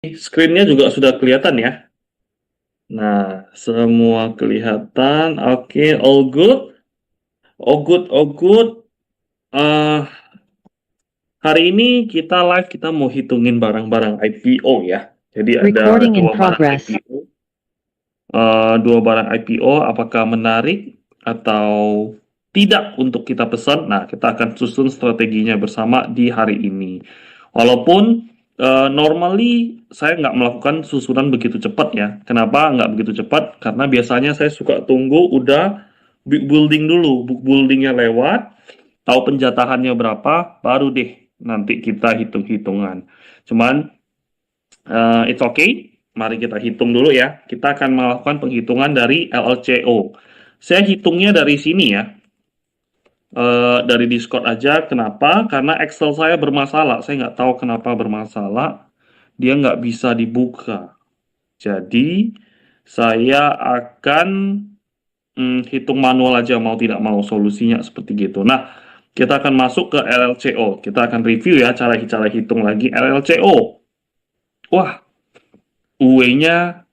Screen-nya juga sudah kelihatan ya. Nah, semua kelihatan. Oke, all good. All good, all good. Eh, hari ini kita live, kita mau hitungin barang-barang IPO ya. Jadi ada Recording in dua barang progress. IPO. Dua barang IPO, apakah menarik atau tidak untuk kita pesan? Nah, kita akan susun strateginya bersama di hari ini. Walaupun normally saya nggak melakukan susunan begitu cepat ya. Kenapa nggak begitu cepat? Karena biasanya saya suka tunggu udah big building dulu, book buildingnya lewat, tahu penjatahannya berapa, baru deh nanti kita hitung-hitungan. Cuman it's okay. Mari kita hitung dulu ya. Kita akan melakukan penghitungan dari LLCO. Saya hitungnya dari sini ya. Dari Discord aja. Kenapa? Karena Excel saya bermasalah. Saya nggak tahu kenapa bermasalah. Dia nggak bisa dibuka. Jadi, saya akan hitung manual aja mau tidak mau solusinya seperti gitu. Nah, kita akan masuk ke LLCO. Kita akan review ya cara-cara hitung lagi LLCO. Wah, UE-nya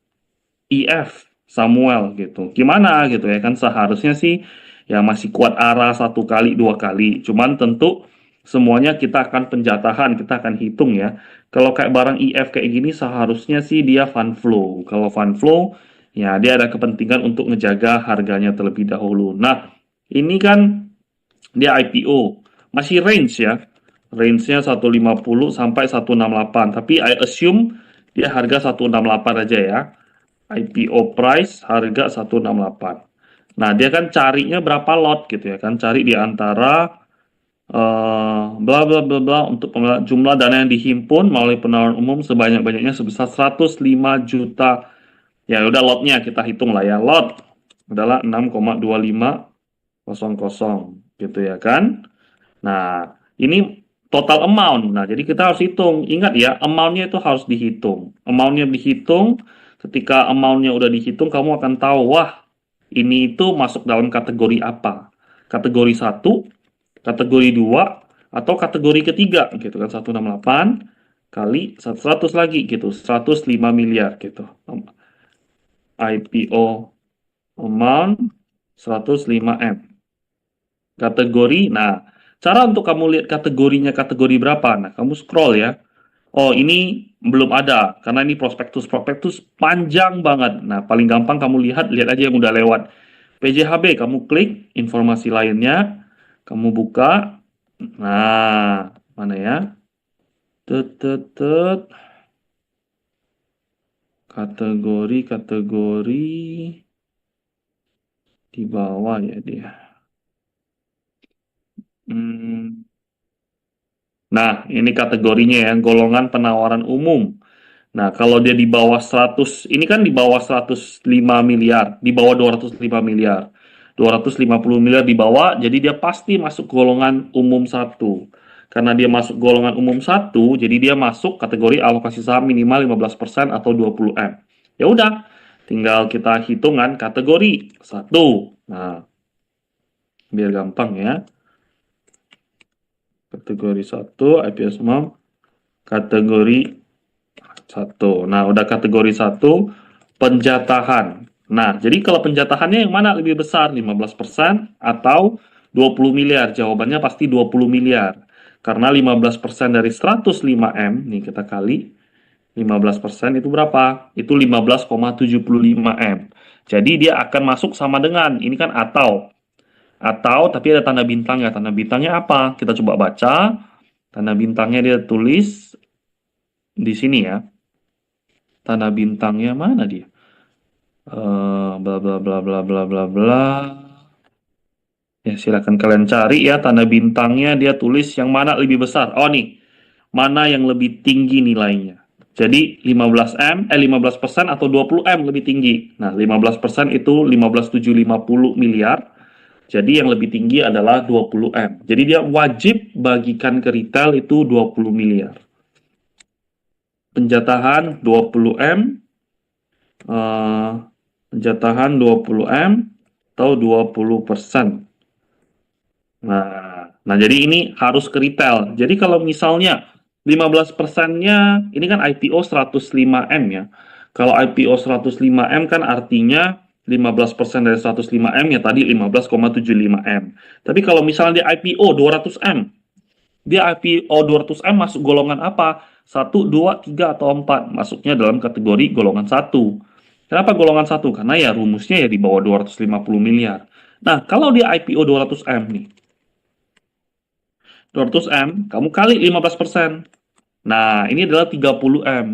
IF Samuel gitu. Gimana gitu ya kan seharusnya sih ya masih kuat arah satu kali dua kali. Cuman tentu semuanya kita akan penjatahan, kita akan hitung ya. Kalau kayak barang IF kayak gini seharusnya sih dia fund flow. Kalau fund flow ya dia ada kepentingan untuk ngejaga harganya terlebih dahulu. Nah, ini kan dia IPO. Masih range ya. Range-nya 150 sampai 168. Tapi I assume dia harga 168 aja ya. IPO price harga 168. Nah, dia kan carinya berapa lot gitu ya kan. Cari di antara bla bla bla bla untuk jumlah dana yang dihimpun melalui penawaran umum sebanyak-banyaknya sebesar 105 juta. Ya udah lotnya kita hitung lah ya. Lot adalah 6,2500 gitu ya kan. Nah, ini total amount. Nah, jadi kita harus hitung. Ingat ya, amount-nya itu harus dihitung. Amount-nya dihitung, ketika amount-nya udah dihitung, kamu akan tahu, wah, ini itu masuk dalam kategori apa. Kategori satu, kategori 2, atau kategori ketiga, gitu kan. 168 kali 100 lagi, gitu. 105 miliar, gitu. IPO amount 105 M. Kategori, nah, cara untuk kamu lihat kategorinya kategori berapa? Nah, kamu scroll ya. Oh, ini belum ada, karena ini prospektus-prospektus panjang banget. Nah, paling gampang kamu lihat aja yang udah lewat. PJHB, kamu klik informasi lainnya, kamu buka. Nah, mana ya? Tut, tut, tut. Kategori-kategori di bawah ya dia. Hmm. Nah, ini kategorinya ya, golongan penawaran umum. Nah, kalau dia di bawah 100, ini kan di bawah 105 miliar, di bawah 205 miliar. 250 miliar di bawah, jadi dia pasti masuk golongan umum satu. Karena dia masuk golongan umum satu, jadi dia masuk kategori alokasi saham minimal 15% atau 20 M. Ya udah, tinggal kita hitungan kategori satu. Nah, biar gampang ya. Kategori satu, IPS Mom, kategori satu. Nah, udah kategori satu, penjatahan. Nah, jadi kalau penjatahannya yang mana lebih besar, 15% atau 20 miliar? Jawabannya pasti 20 miliar. Karena 15% dari 105 M, nih kita kali 15% itu berapa? Itu 15,75 M. Jadi dia akan masuk sama dengan, ini kan atau tapi ada tanda bintangnya. Tanda bintangnya apa? Kita coba baca. Tanda bintangnya dia tulis di sini ya. Tanda bintangnya mana dia? Bla bla bla bla bla bla bla. Ya, silakan kalian cari ya tanda bintangnya dia tulis yang mana lebih besar. Oh nih, mana yang lebih tinggi nilainya. Jadi 15 M, 15% atau 20 M lebih tinggi. Nah, 15% itu 15.750 miliar. Jadi yang lebih tinggi adalah 20 M. Jadi dia wajib bagikan ke retail itu 20 miliar. Penjatahan 20 M, eh, penjatahan 20 M atau 20%. Nah, jadi ini harus ke retail. Jadi kalau misalnya 15%-nya ini kan IPO 105M ya. Kalau IPO 105M kan artinya 15% dari 105M ya tadi 15,75M. Tapi kalau misalnya dia IPO 200M, dia IPO 200M masuk golongan apa? 1, 2, 3, atau 4? Masuknya dalam kategori golongan 1. Kenapa golongan 1? Karena ya rumusnya ya di bawah 250 miliar. Nah, kalau dia IPO 200M nih, 200M, kamu kali 15%. Nah, ini adalah 30M.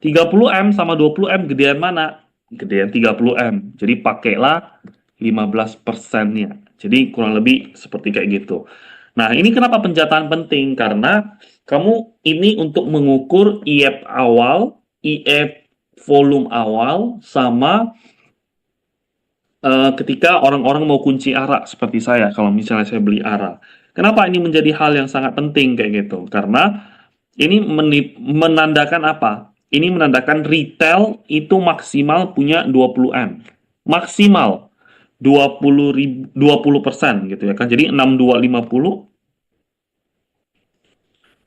30M sama 20M gedean mana? Gedean 30M. Jadi pakailah 15%-nya. Jadi kurang lebih seperti kayak gitu. Nah, ini kenapa penjataan penting? Karena kamu ini untuk mengukur IF awal, IF volume awal, sama ketika orang-orang mau kunci ARA seperti saya, kalau misalnya saya beli ARA. Kenapa ini menjadi hal yang sangat penting kayak gitu? Karena ini menandakan apa? Ini menandakan retail itu maksimal punya 20M. Maksimal 20% gitu ya kan. Jadi 6250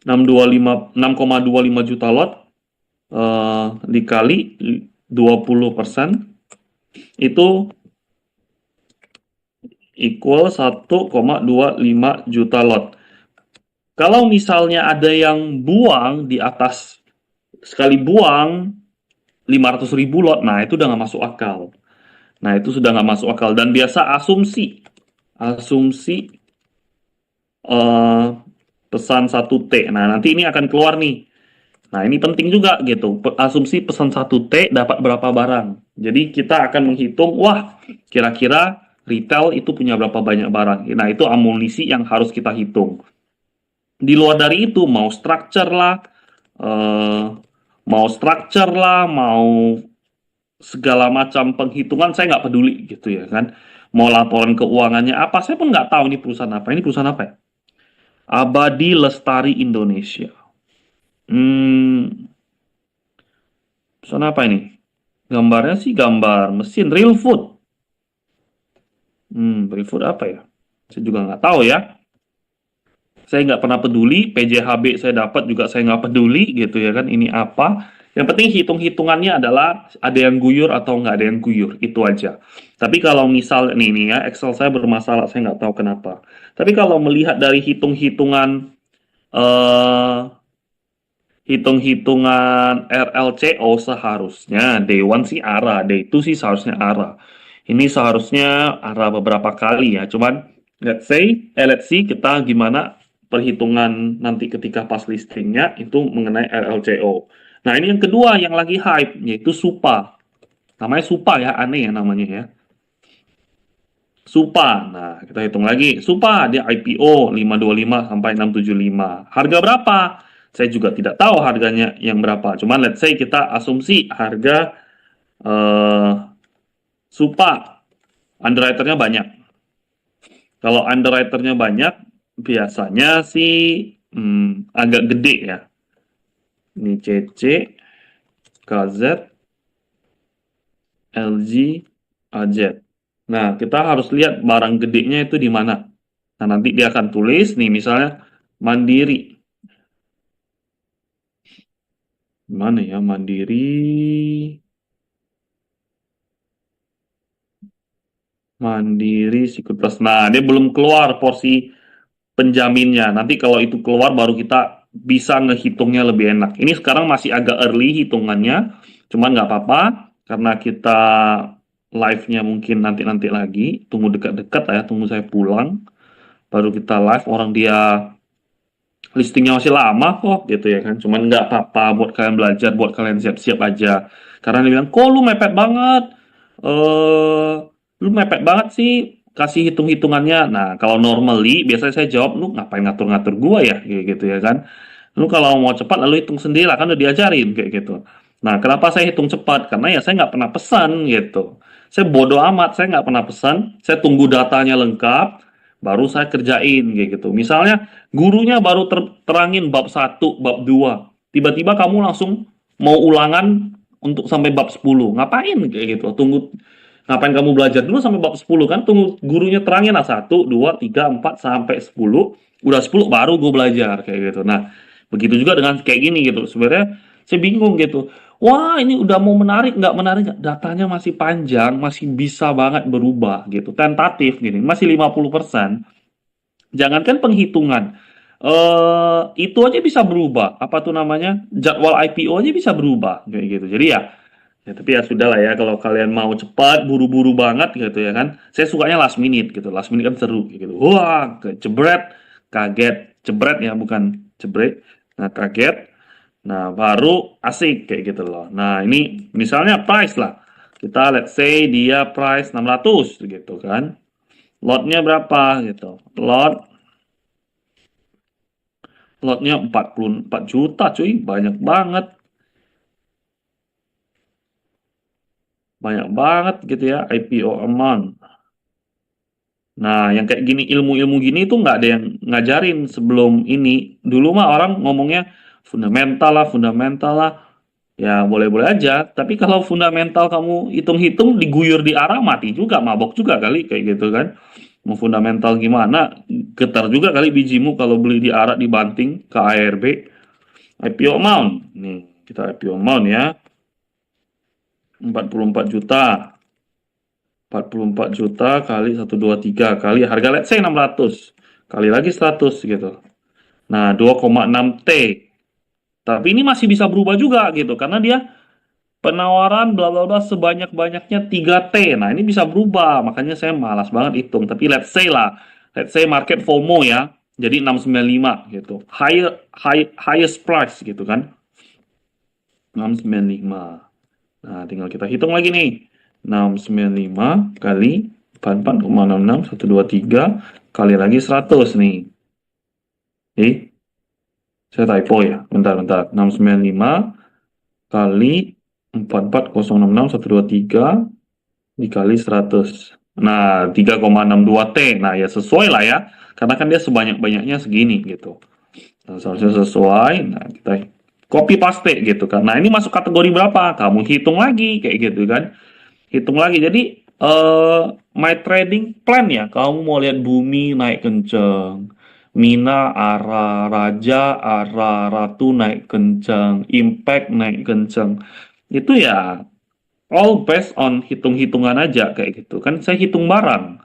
6,25 juta lot dikali 20% itu equal 1,25 juta lot. Kalau misalnya ada yang buang di atas, sekali buang 500.000 lot, nah itu udah nggak masuk akal. Nah itu sudah nggak masuk akal. Dan biasa asumsi eh, pesan 1T. Nah nanti ini akan keluar nih. Nah ini penting juga gitu. Asumsi pesan 1T dapat berapa barang. Jadi kita akan menghitung, wah kira-kira retail itu punya berapa banyak barang. Nah itu amunisi yang harus kita hitung. Di luar dari itu mau structure lah, mau segala macam penghitungan saya nggak peduli gitu ya kan. Mau laporan keuangannya apa, saya pun nggak tahu ini perusahaan apa. Ini perusahaan apa ya? Abadi Lestari Indonesia. Perusahaan apa ini? Gambarnya sih gambar mesin real food. Real food apa ya? Saya juga nggak tahu ya. Saya nggak pernah peduli, PJHB saya dapat juga saya nggak peduli gitu ya kan, ini apa. Yang penting hitung-hitungannya adalah ada yang guyur atau nggak ada yang guyur, itu aja. Tapi kalau misal, nih ya, Excel saya bermasalah, saya nggak tahu kenapa. Tapi kalau melihat dari hitung-hitungan eh, hitung-hitungan RLCO seharusnya Day 1 sih ARA, Day 2 sih seharusnya ARA. Ini seharusnya ARA beberapa kali ya, cuman let's see kita gimana perhitungan nanti ketika pas listingnya itu mengenai RLCO. Nah ini yang kedua yang lagi hype, yaitu SUPA. Namanya SUPA ya, aneh ya namanya ya. SUPA, nah kita hitung lagi. SUPA dia IPO 525 sampai 675. Harga berapa? Saya juga tidak tahu harganya yang berapa. Cuman let's say kita asumsi harga SUPA underwriternya banyak. Kalau underwriternya banyak, biasanya sih agak gede ya. Ini CC, KZ, LG, AZ. Nah, kita harus lihat barang gedenya itu di mana. Nah, nanti dia akan tulis nih misalnya Mandiri. Mana ya Mandiri? Mandiri Securitas. Nah, dia belum keluar porsi penjaminnya. Nanti kalau itu keluar baru kita bisa ngehitungnya lebih enak. Ini sekarang masih agak early hitungannya, cuman nggak apa-apa karena kita live-nya mungkin nanti-nanti lagi. Tunggu dekat-dekat ya, tunggu saya pulang baru kita live. Orang dia listingnya masih lama kok gitu ya kan. Cuman nggak apa-apa buat kalian belajar, buat kalian siap-siap aja. Karena dia bilang, kok lu mepet banget? Lu mepet banget sih kasih hitung-hitungannya. Nah, kalau normally biasanya saya jawab, lu ngapain ngatur-ngatur gua ya kayak gitu ya kan. Lu kalau mau cepat lalu hitung sendiri lah kan udah diajarin kayak gitu. Nah, kenapa saya hitung cepat? Karena ya saya nggak pernah pesan gitu. Saya bodoh amat, saya nggak pernah pesan. Saya tunggu datanya lengkap, baru saya kerjain kayak gitu. Misalnya gurunya baru terangin bab 1, bab 2. Tiba-tiba kamu langsung mau ulangan untuk sampai bab 10. Ngapain kayak gitu? Ngapain kamu belajar dulu sampai bab 10 kan? Tunggu gurunya terangin lah 1, 2, 3, 4 sampai 10. Udah 10 baru gue belajar kayak gitu. Nah, Begitu juga dengan kayak gini gitu. Sebenarnya saya bingung gitu. Wah, ini udah mau menarik nggak menarik nggak? Datanya masih panjang, masih bisa banget berubah gitu. Tentatif gini, masih 50%. Jangankan penghitungan, itu aja bisa berubah. Apa tuh namanya? Jadwal IPO aja bisa berubah kayak gitu. Jadi ya, ya tapi ya sudahlah ya kalau kalian mau cepat, buru-buru banget gitu ya kan. Saya sukanya last minute gitu. Last minute kan seru gitu. Wah, jebret, kaget, jebret ya bukan jebret. Nah, kaget. Nah, baru asik kayak gitu loh. Nah, ini misalnya price lah. Kita let's say dia price 600 gitu kan. Lotnya berapa gitu. Lotnya 44 juta cuy, banyak banget. Banyak banget gitu ya IPO amount. Nah, yang kayak gini ilmu-ilmu gini tuh nggak ada yang ngajarin sebelum ini. Dulu mah orang ngomongnya fundamental lah. Ya boleh-boleh aja. Tapi kalau fundamental kamu hitung-hitung diguyur di arah mati juga, mabok juga kali kayak gitu kan. Mau fundamental gimana? Getar juga kali bijimu kalau beli di arah dibanting ke ARB. IPO amount. Nih, kita IPO amount ya. 44 juta. 44 juta kali 123 kali harga let's say 600 kali lagi 100 gitu. Nah, 2,6 T. Tapi ini masih bisa berubah juga gitu karena dia penawaran bla bla bla sebanyak-banyaknya 3 T. Nah, ini bisa berubah. Makanya saya malas banget hitung. Tapi let's say lah, let's say market FOMO ya. Jadi 695 gitu. Highest price gitu kan. 695. Nah, tinggal kita hitung lagi nih. 695 kali 44,66 kali lagi 100 nih. Saya typo ya. Bentar. 695 kali 44,066,123 dikali 100. Nah, 3,62 T. Nah, ya sesuai lah ya. Karena kan dia sebanyak-banyaknya segini gitu. Nah, seharusnya sesuai. Nah, kita copy paste gitu kan. Nah, ini masuk kategori berapa? Kamu hitung lagi kayak gitu kan. Hitung lagi. Jadi my trading plan ya. Kamu mau lihat bumi naik kenceng, Mina arah Raja arah Ratu naik kenceng, Impact naik kenceng. Itu ya all based on hitung-hitungan aja kayak gitu kan. Saya hitung barang.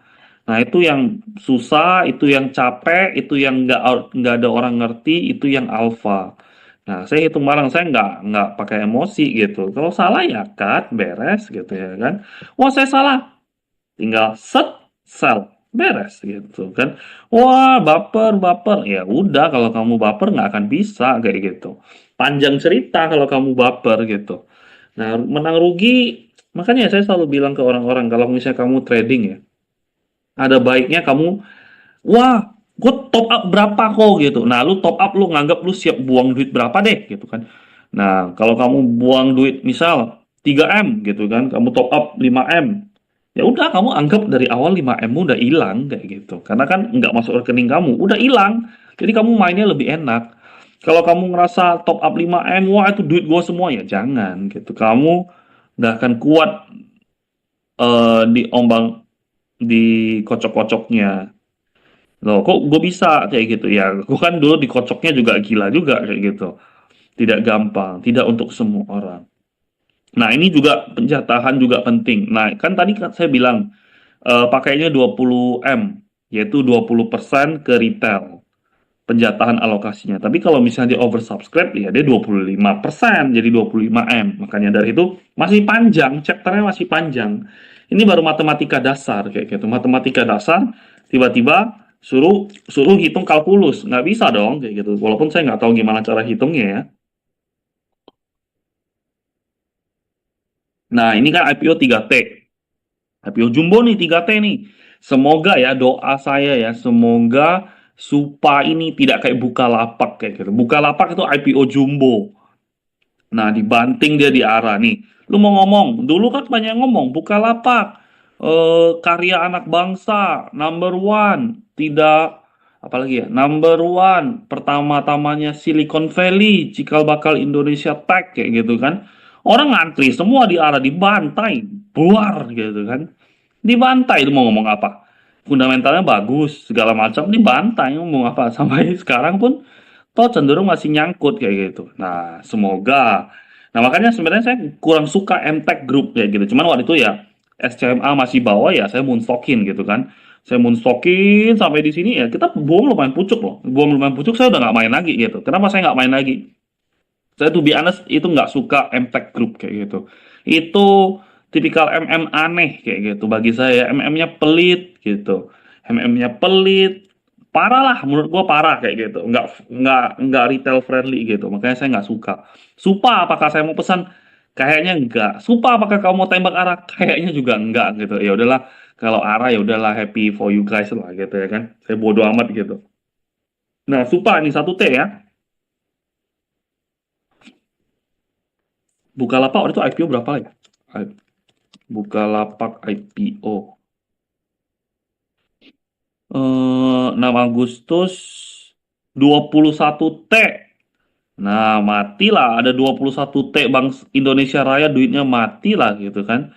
Nah, itu yang susah, itu yang capek, itu yang nggak ada orang ngerti, itu yang alpha. Nah, saya hitung barang, saya nggak pakai emosi gitu. Kalau salah ya cut, beres gitu ya kan. Wah, saya salah, tinggal set, sell, beres gitu kan. Wah, baper, ya udah kalau kamu baper nggak akan bisa kayak gitu. Panjang cerita kalau kamu baper gitu. Nah, menang rugi, makanya saya selalu bilang ke orang-orang kalau misalnya kamu trading ya, ada baiknya kamu, wah, gue top up berapa kok gitu. Nah, lu top up lu nganggap lu siap buang duit berapa deh gitu kan. Nah, kalau kamu buang duit misal 3 M gitu kan, kamu top up 5 M. Ya udah kamu anggap dari awal 5 M udah hilang kayak gitu. Karena kan nggak masuk rekening kamu, udah hilang. Jadi kamu mainnya lebih enak. Kalau kamu ngerasa top up 5 M, wah itu duit gua semua ya jangan gitu. Kamu nggak akan kuat di ombang di kocok-kocoknya. Loh, kok gue bisa kayak gitu ya? Gue kan dulu dikocoknya juga gila juga kayak gitu. Tidak gampang, tidak untuk semua orang. Nah, ini juga penjatahan juga penting. Nah, kan tadi kan saya bilang pakainya 20 M, yaitu 20% ke retail penjatahan alokasinya. Tapi kalau misalnya dia oversubscribe, ya dia 25%, jadi 25 M. Makanya dari itu masih panjang, chapternya masih panjang. Ini baru matematika dasar kayak gitu. Matematika dasar tiba-tiba suruh suruh hitung kalkulus, nggak bisa dong kayak gitu. Walaupun saya nggak tahu gimana cara hitungnya ya. Nah, ini kan IPO 3T. IPO Jumbo nih 3T nih. Semoga ya doa saya ya, semoga Supa ini tidak kayak Bukalapak kayak gitu. Bukalapak itu IPO Jumbo. Nah, dibanting dia di arah nih. Lu mau ngomong, dulu kan banyak yang ngomong, Bukalapak, karya anak bangsa, number one, tidak, apalagi ya, number one, pertama-tamanya Silicon Valley, cikal bakal Indonesia Tech, kayak gitu kan. Orang ngantri semua di arah dibantai, buar gitu kan. Dibantai, lu mau ngomong apa? Fundamentalnya bagus, segala macam, dibantai, ngomong apa. Sampai sekarang pun toh cenderung masih nyangkut kayak gitu. Nah, semoga. Nah, makanya sebenarnya saya kurang suka MTech Group kayak gitu. Cuman waktu itu ya SCMA masih bawa ya saya moonstockin gitu kan. Saya moonstockin sampai di sini ya kita buang lumayan pucuk loh. Buang lumayan pucuk saya udah nggak main lagi gitu. Kenapa saya nggak main lagi? Saya tuh be honest itu nggak suka MTech Group kayak gitu. Itu tipikal MM aneh kayak gitu bagi saya. MM-nya pelit gitu. MM-nya pelit. Parah lah menurut gua parah kayak gitu. Nggak retail friendly gitu. Makanya saya nggak suka. Supa apakah saya mau pesan? Kayaknya enggak. Supa apakah kamu mau tembak arah? Kayaknya juga enggak gitu. Ya udahlah kalau arah ya udahlah happy for you guys lah gitu ya kan. Saya bodo amat gitu. Nah, Supa ini satu T ya. Bukalapak waktu itu IPO berapa ya? Bukalapak IPO. 6 Agustus 21 T. Nah, matilah ada 21 T Bank Indonesia Raya duitnya mati lah gitu kan.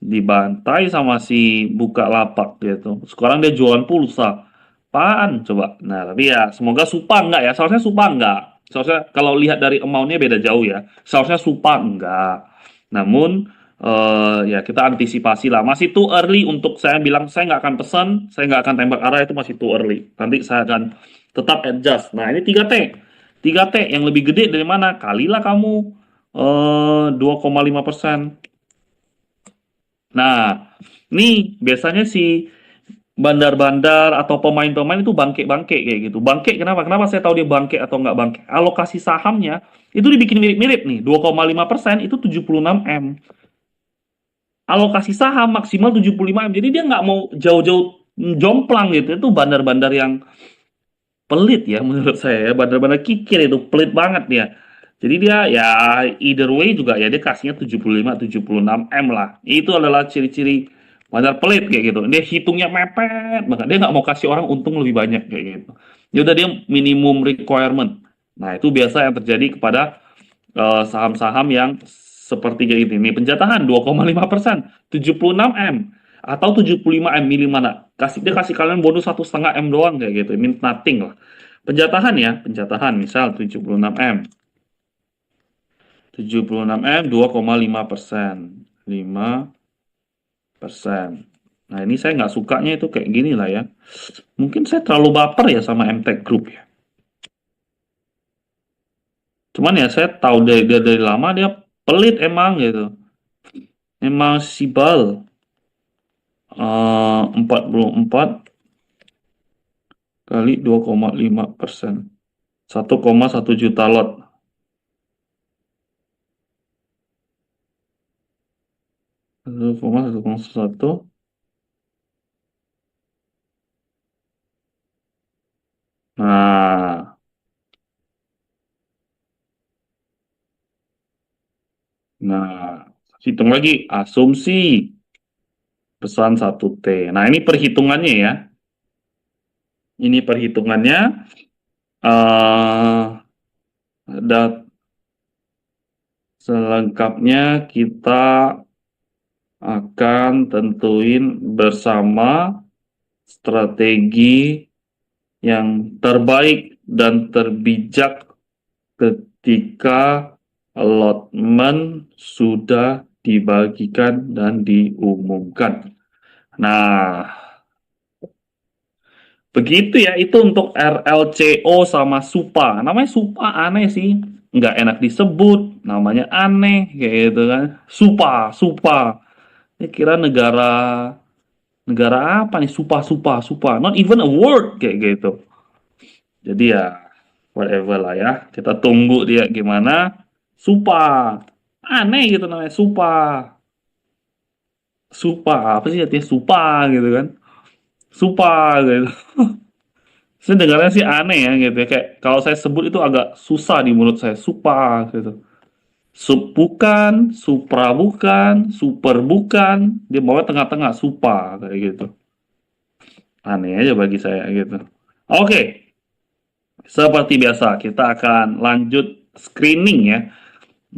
Dibantai sama si Bukalapak gitu. Sekarang dia jualan pulsa. Apaan coba? Nah, tapi ya semoga Supa enggak ya. Seharusnya Supa enggak. Seharusnya kalau lihat dari amount-nya beda jauh ya. Seharusnya Supa enggak. Namun ya kita antisipasi lah. Masih too early untuk saya bilang saya nggak akan pesan, saya nggak akan tembak arah itu masih too early. Nanti saya akan tetap adjust. Nah, ini 3T. 3T yang lebih gede dari mana? Kalilah kamu 2,5%. Nah, nih biasanya si bandar-bandar atau pemain-pemain itu bangke-bangke kayak gitu. Bangke kenapa? Kenapa saya tahu dia bangke atau nggak bangke? Alokasi sahamnya itu dibikin mirip-mirip nih. 2,5% itu 76 M. Alokasi saham maksimal 75 M. Jadi dia nggak mau jauh-jauh jomplang gitu. Itu bandar-bandar yang pelit ya menurut saya ya. Bandar-bandar kikir itu pelit banget dia. Jadi dia ya either way juga ya dia kasihnya 75-76 M lah. Itu adalah ciri-ciri bandar pelit kayak gitu. Dia hitungnya mepet banget. Dia nggak mau kasih orang untung lebih banyak kayak gitu. Ya udah dia minimum requirement. Nah, itu biasa yang terjadi kepada saham-saham yang seperti kayak gini. Nih penjatahan 2,5%, 76 M atau 75 M, milih mana? Dia kasih kalian bonus 1,5 M doang kayak gitu. Mean nothing lah. Penjatahan ya, penjatahan misal 76 M. 76 M 2,5%. 5%. Nah, ini saya nggak sukanya itu kayak gini lah ya. Mungkin saya terlalu baper ya sama MTech Group ya. Cuman ya saya tahu dari lama dia pelit emang gitu. Emang sibal. 44 kali 2,5%. 1,1 juta lot. 1,101. Nah, nah, hitung lagi asumsi pesan 1T. Nah, ini perhitungannya ya. Ini perhitungannya eh dan selengkapnya kita akan tentuin bersama strategi yang terbaik dan terbijak ketika allotment sudah dibagikan dan diumumkan. Nah, begitu ya, itu untuk RLCO sama SUPA. Namanya SUPA aneh sih, nggak enak disebut, namanya aneh kayak gitu kan. SUPA, SUPA. Ini kira negara negara apa nih? SUPA, SUPA, SUPA. Not even a word kayak gitu. Jadi ya whatever lah ya. Kita tunggu dia gimana. SUPA. Aneh gitu namanya SUPA. SUPA apa sih artinya SUPA gitu kan. SUPA gitu. Saya dengarnya sih aneh ya gitu ya. Kayak kalau saya sebut itu agak susah di mulut saya. SUPA gitu. Sub bukan, Supra bukan, Super bukan. Dia bawa tengah-tengah SUPA kayak gitu. Aneh aja bagi saya gitu. Oke, seperti biasa kita akan lanjut screening ya.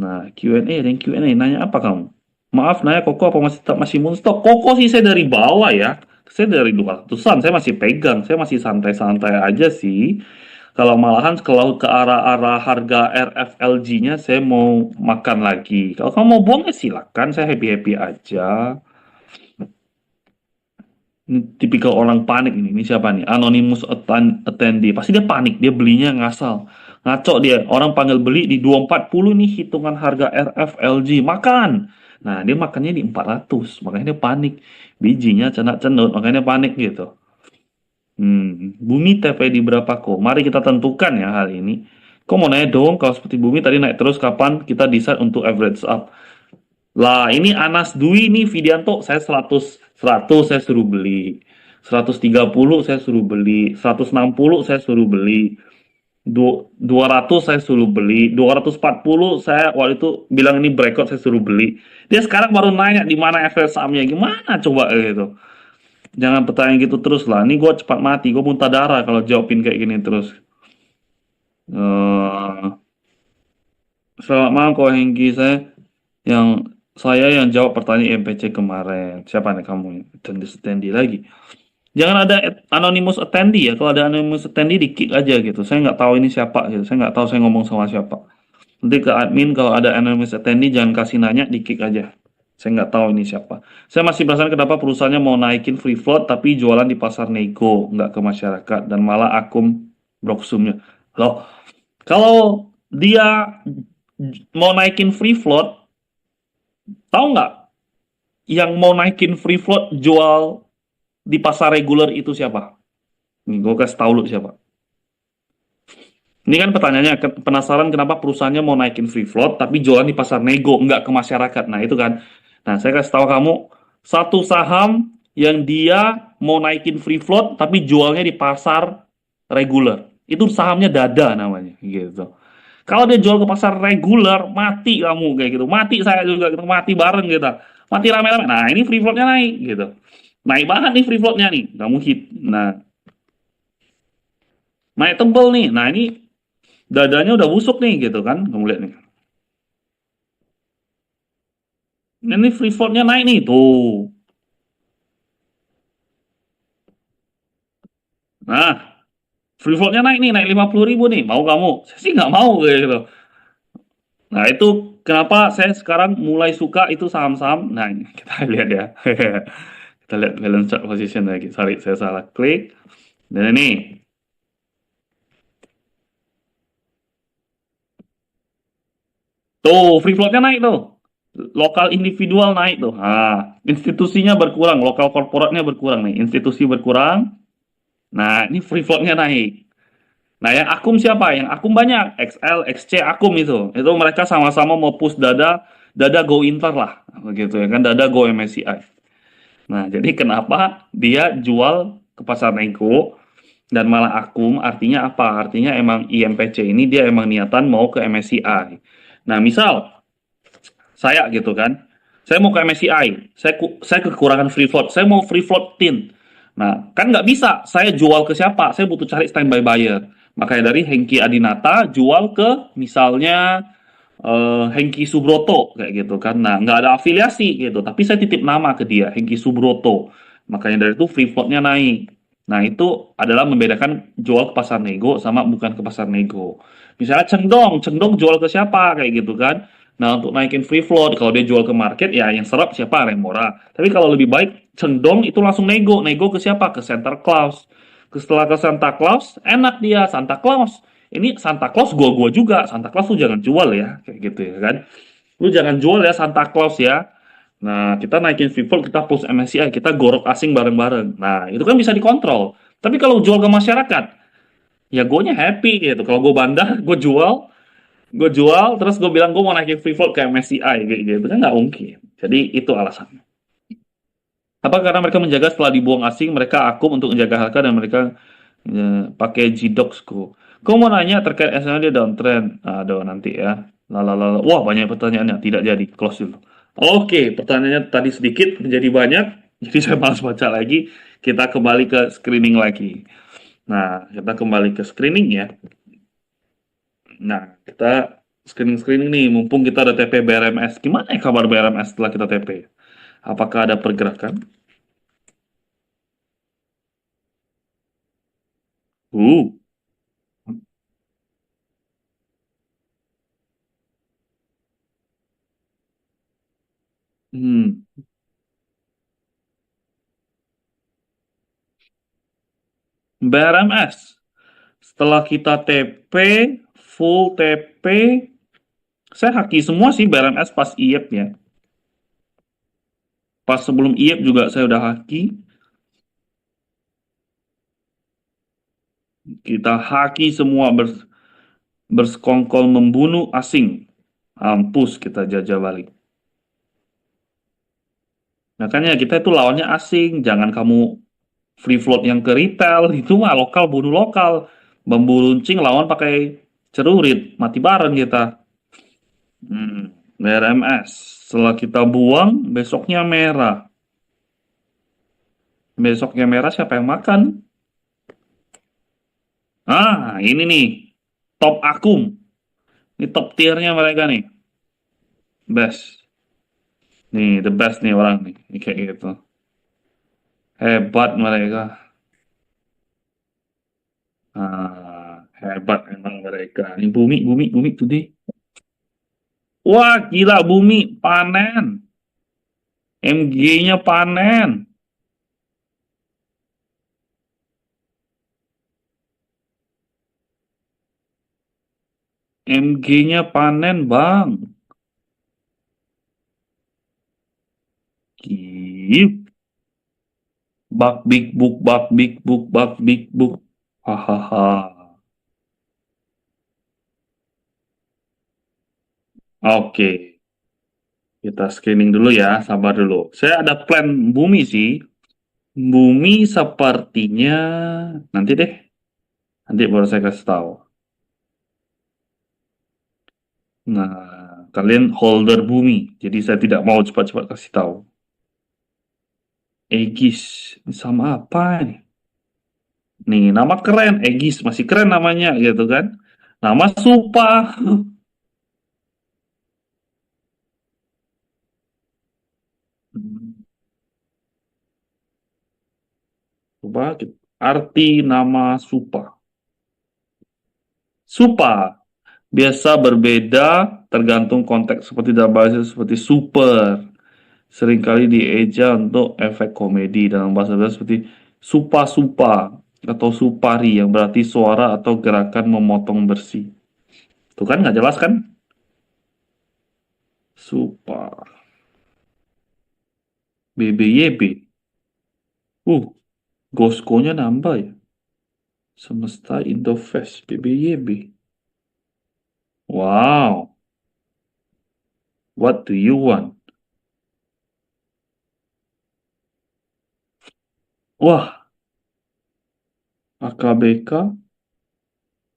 Nah, Q&A dan Q&A nanya apa kamu? Maaf nanya Koko apa masih tetap masih Moonstock? Koko sih saya dari bawah ya. Saya dari 200-an, saya masih pegang, saya masih santai-santai aja sih. Kalau malahan kalau ke arah-arah harga RFLG-nya saya mau makan lagi. Kalau kamu mau buang ya silakan, saya happy-happy aja. Ini tipikal orang panik ini. Ini siapa nih? Anonymous attendee. Pasti dia panik, dia belinya ngasal. Ngaco dia. Orang panggil beli di 240 nih hitungan harga RFLG. Makan. Nah, dia makannya di 400. Makanya dia panik. Bijinya cenat-cenut, makanya dia panik gitu. Bumi TP di berapa kok? Mari kita tentukan ya hal ini. Kok mau naik dong? Kalau seperti bumi tadi naik terus, kapan kita decide untuk average up? Lah, ini Anas Dwi nih, Vidianto, saya 100 saya suruh beli. 130 saya suruh beli. 160 saya suruh beli. 200 saya suruh beli. 240 saya waktu itu bilang ini breakout saya suruh beli. Dia sekarang baru nanya di mana average up-nya. Gimana coba gitu. Jangan pertanyaan gitu terus lah. Ini gue cepat mati, gue muntah darah kalau jawabin kayak gini terus. Eh, Selamat malam, Ko Hengki. Saya yang jawab pertanyaan MPC kemarin. Siapa nih kamu? Attendee lagi. Jangan ada anonymous attendee ya. Kalau ada anonymous attendee di kick aja gitu. Saya nggak tahu ini siapa gitu. Saya nggak tahu saya ngomong sama siapa. Nanti ke admin kalau ada anonymous attendee jangan kasih nanya, di kick aja. Saya nggak tahu ini siapa. Saya masih penasaran kenapa perusahaannya mau naikin free float tapi jualan di pasar nego, nggak ke masyarakat dan malah akum broksumnya. Loh, kalau dia mau naikin free float, tahu nggak yang mau naikin free float jual di pasar reguler itu siapa? Nih, gue kasih tahu lu siapa. Ini kan pertanyaannya, penasaran kenapa perusahaannya mau naikin free float tapi jualan di pasar nego, nggak ke masyarakat. Nah, itu kan. Nah, saya kasih tahu kamu, satu saham yang dia mau naikin free float tapi jualnya di pasar reguler. Itu sahamnya Dada namanya, gitu. Kalau dia jual ke pasar reguler, mati kamu kayak gitu. Mati saya juga gitu, mati bareng gitu. Mati rame-rame. Nah, ini free floatnya naik gitu. Naik banget nih free floatnya nih. Kamu hit. Nah, naik tebel nih. Nah, ini dadanya udah busuk nih gitu kan. Kamu lihat nih. Ini free floatnya naik nih tuh. Nah, free floatnya naik nih, naik 50.000 nih. Mau kamu? Saya sih nggak mau kayak gitu. Nah, itu kenapa saya sekarang mulai suka itu saham-saham. Nah, ini kita lihat ya. Kita lihat balance chart position lagi. Sorry, saya salah klik. Dan ini, tuh free floatnya naik tuh. Lokal individual naik tuh. Nah, institusinya berkurang, lokal korporatnya berkurang nih. Institusi berkurang. Nah, ini free floatnya naik. Nah, yang akum siapa? Yang akum banyak. XL, XC, akum itu. Itu mereka sama-sama mau push dada, dada go inter lah. Begitu ya kan, dada go MSCI. Nah, jadi kenapa dia jual ke pasar nego dan malah akum? Artinya apa? Artinya emang IMPC ini dia emang niatan mau ke MSCI. Nah, misal saya gitu kan, saya mau ke MSCI, saya kekurangan free float, saya mau free float tin. Nah, kan nggak bisa, saya jual ke siapa? Saya butuh cari standby buyer. Makanya dari Hengki Adinata jual ke misalnya Hengki Subroto kayak gitu kan. Nah, nggak ada afiliasi gitu, tapi saya titip nama ke dia, Hengki Subroto. Makanya dari itu free floatnya naik. Nah, itu adalah membedakan jual ke pasar nego sama bukan ke pasar nego. Misalnya Cengdong jual ke siapa kayak gitu kan. Nah, untuk naikin free float, kalau dia jual ke market, ya yang serap siapa? Remora. Tapi kalau lebih baik, Cengdong itu langsung nego. Nego ke siapa? Ke Santa Claus. Setelah ke Santa Claus, enak dia, Santa Claus. Ini Santa Claus gua juga. Santa Claus tuh jangan jual ya, kayak gitu ya kan. Lu jangan jual ya Santa Claus ya. Nah, kita naikin free float, kita push MSCI, kita gorok asing bareng-bareng. Nah, itu kan bisa dikontrol. Tapi kalau jual ke masyarakat, ya gue nya happy gitu. Kalau gue bandar, gue jual, terus gue bilang gue mau naikin free float ke MSCI kayak gitu kan nggak mungkin. Jadi itu alasannya. Apa karena mereka menjaga setelah dibuang asing, mereka akum untuk menjaga harga dan mereka pakai GDocsku. Kau mau nanya terkait SNL dia downtrend? Aduh nanti ya. Lalalala. Wah banyak pertanyaannya. Tidak jadi. Close dulu. Oke, pertanyaannya tadi sedikit menjadi banyak. Jadi saya malas baca lagi. Kita kembali ke screening lagi. Nah, kita kembali ke screening ya. Nah, kita screening-screening nih. Mumpung kita ada TP BRMS. Gimana ya kabar BRMS setelah kita TP? Apakah ada pergerakan? Uh, Hmm. BRMS. Setelah kita TP, full TP, saya haki semua sih BRMS pas IEP ya. Pas sebelum IEP juga saya udah haki. Kita haki semua bersekongkol membunuh asing. Mampus kita jajah balik. Makanya kita itu lawannya asing. Jangan kamu free float yang ke retail. Itu mah lokal bunuh lokal. Bambu runcing lawan pakai cerurit. Mati bareng kita. BRMS. Setelah kita buang, besoknya merah. Besoknya merah siapa yang makan? Ah, ini nih. Top akum. Ini top tiernya mereka nih. Best. Nih, the best nih orang nih. Ini kayak gitu. Hebat mereka. Hebat emang mereka. Ini bumi, bumi, bumi today. Wah, gila bumi panen. MG-nya panen. MG-nya panen, Bang. Gila. Bak big book, bak big book, bak big book. Hahaha. Oke, kita screening dulu ya, sabar dulu. Saya ada plan bumi sih. Bumi sepertinya nanti deh, nanti baru saya kasih tahu. Nah, kalian holder bumi, jadi saya tidak mau cepat-cepat kasih tahu. Egis, ini sama apa nih? Nih, nama keren, Egis masih keren namanya gitu kan. Nama Supa. Coba arti nama Supa. Supa biasa berbeda tergantung konteks seperti dalam bahasa seperti super. Seringkali dieja untuk efek komedi dalam bahasa Indonesia seperti supa-supa atau supari yang berarti suara atau gerakan memotong bersih. Tuh kan nggak jelas kan? Supa. BBYB. Gosko-nya nambah ya. Semesta Indofest BBYB. Wow. What do you want? Wah, AKBK,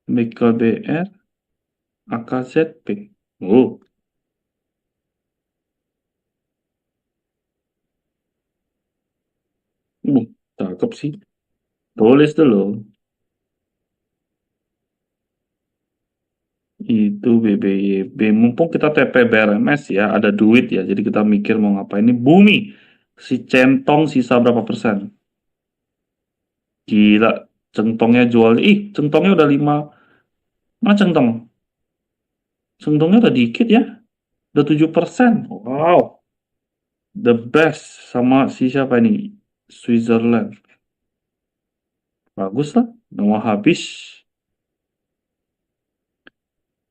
BKBR, AKZP. Oh, uh, cakep sih. Tulis dulu. Itu BBYB. Mumpung kita TP BRMS ya, ada duit ya. Jadi kita mikir mau ngapain. Ini bumi. Si centong sisa berapa persen? Gila. Centongnya jual. Ih, centongnya udah 5. Mana centong? Centongnya udah dikit ya. Udah 7%. Wow. The best. Sama si siapa ini? Switzerland. Bagus lah. Nggak mau habis.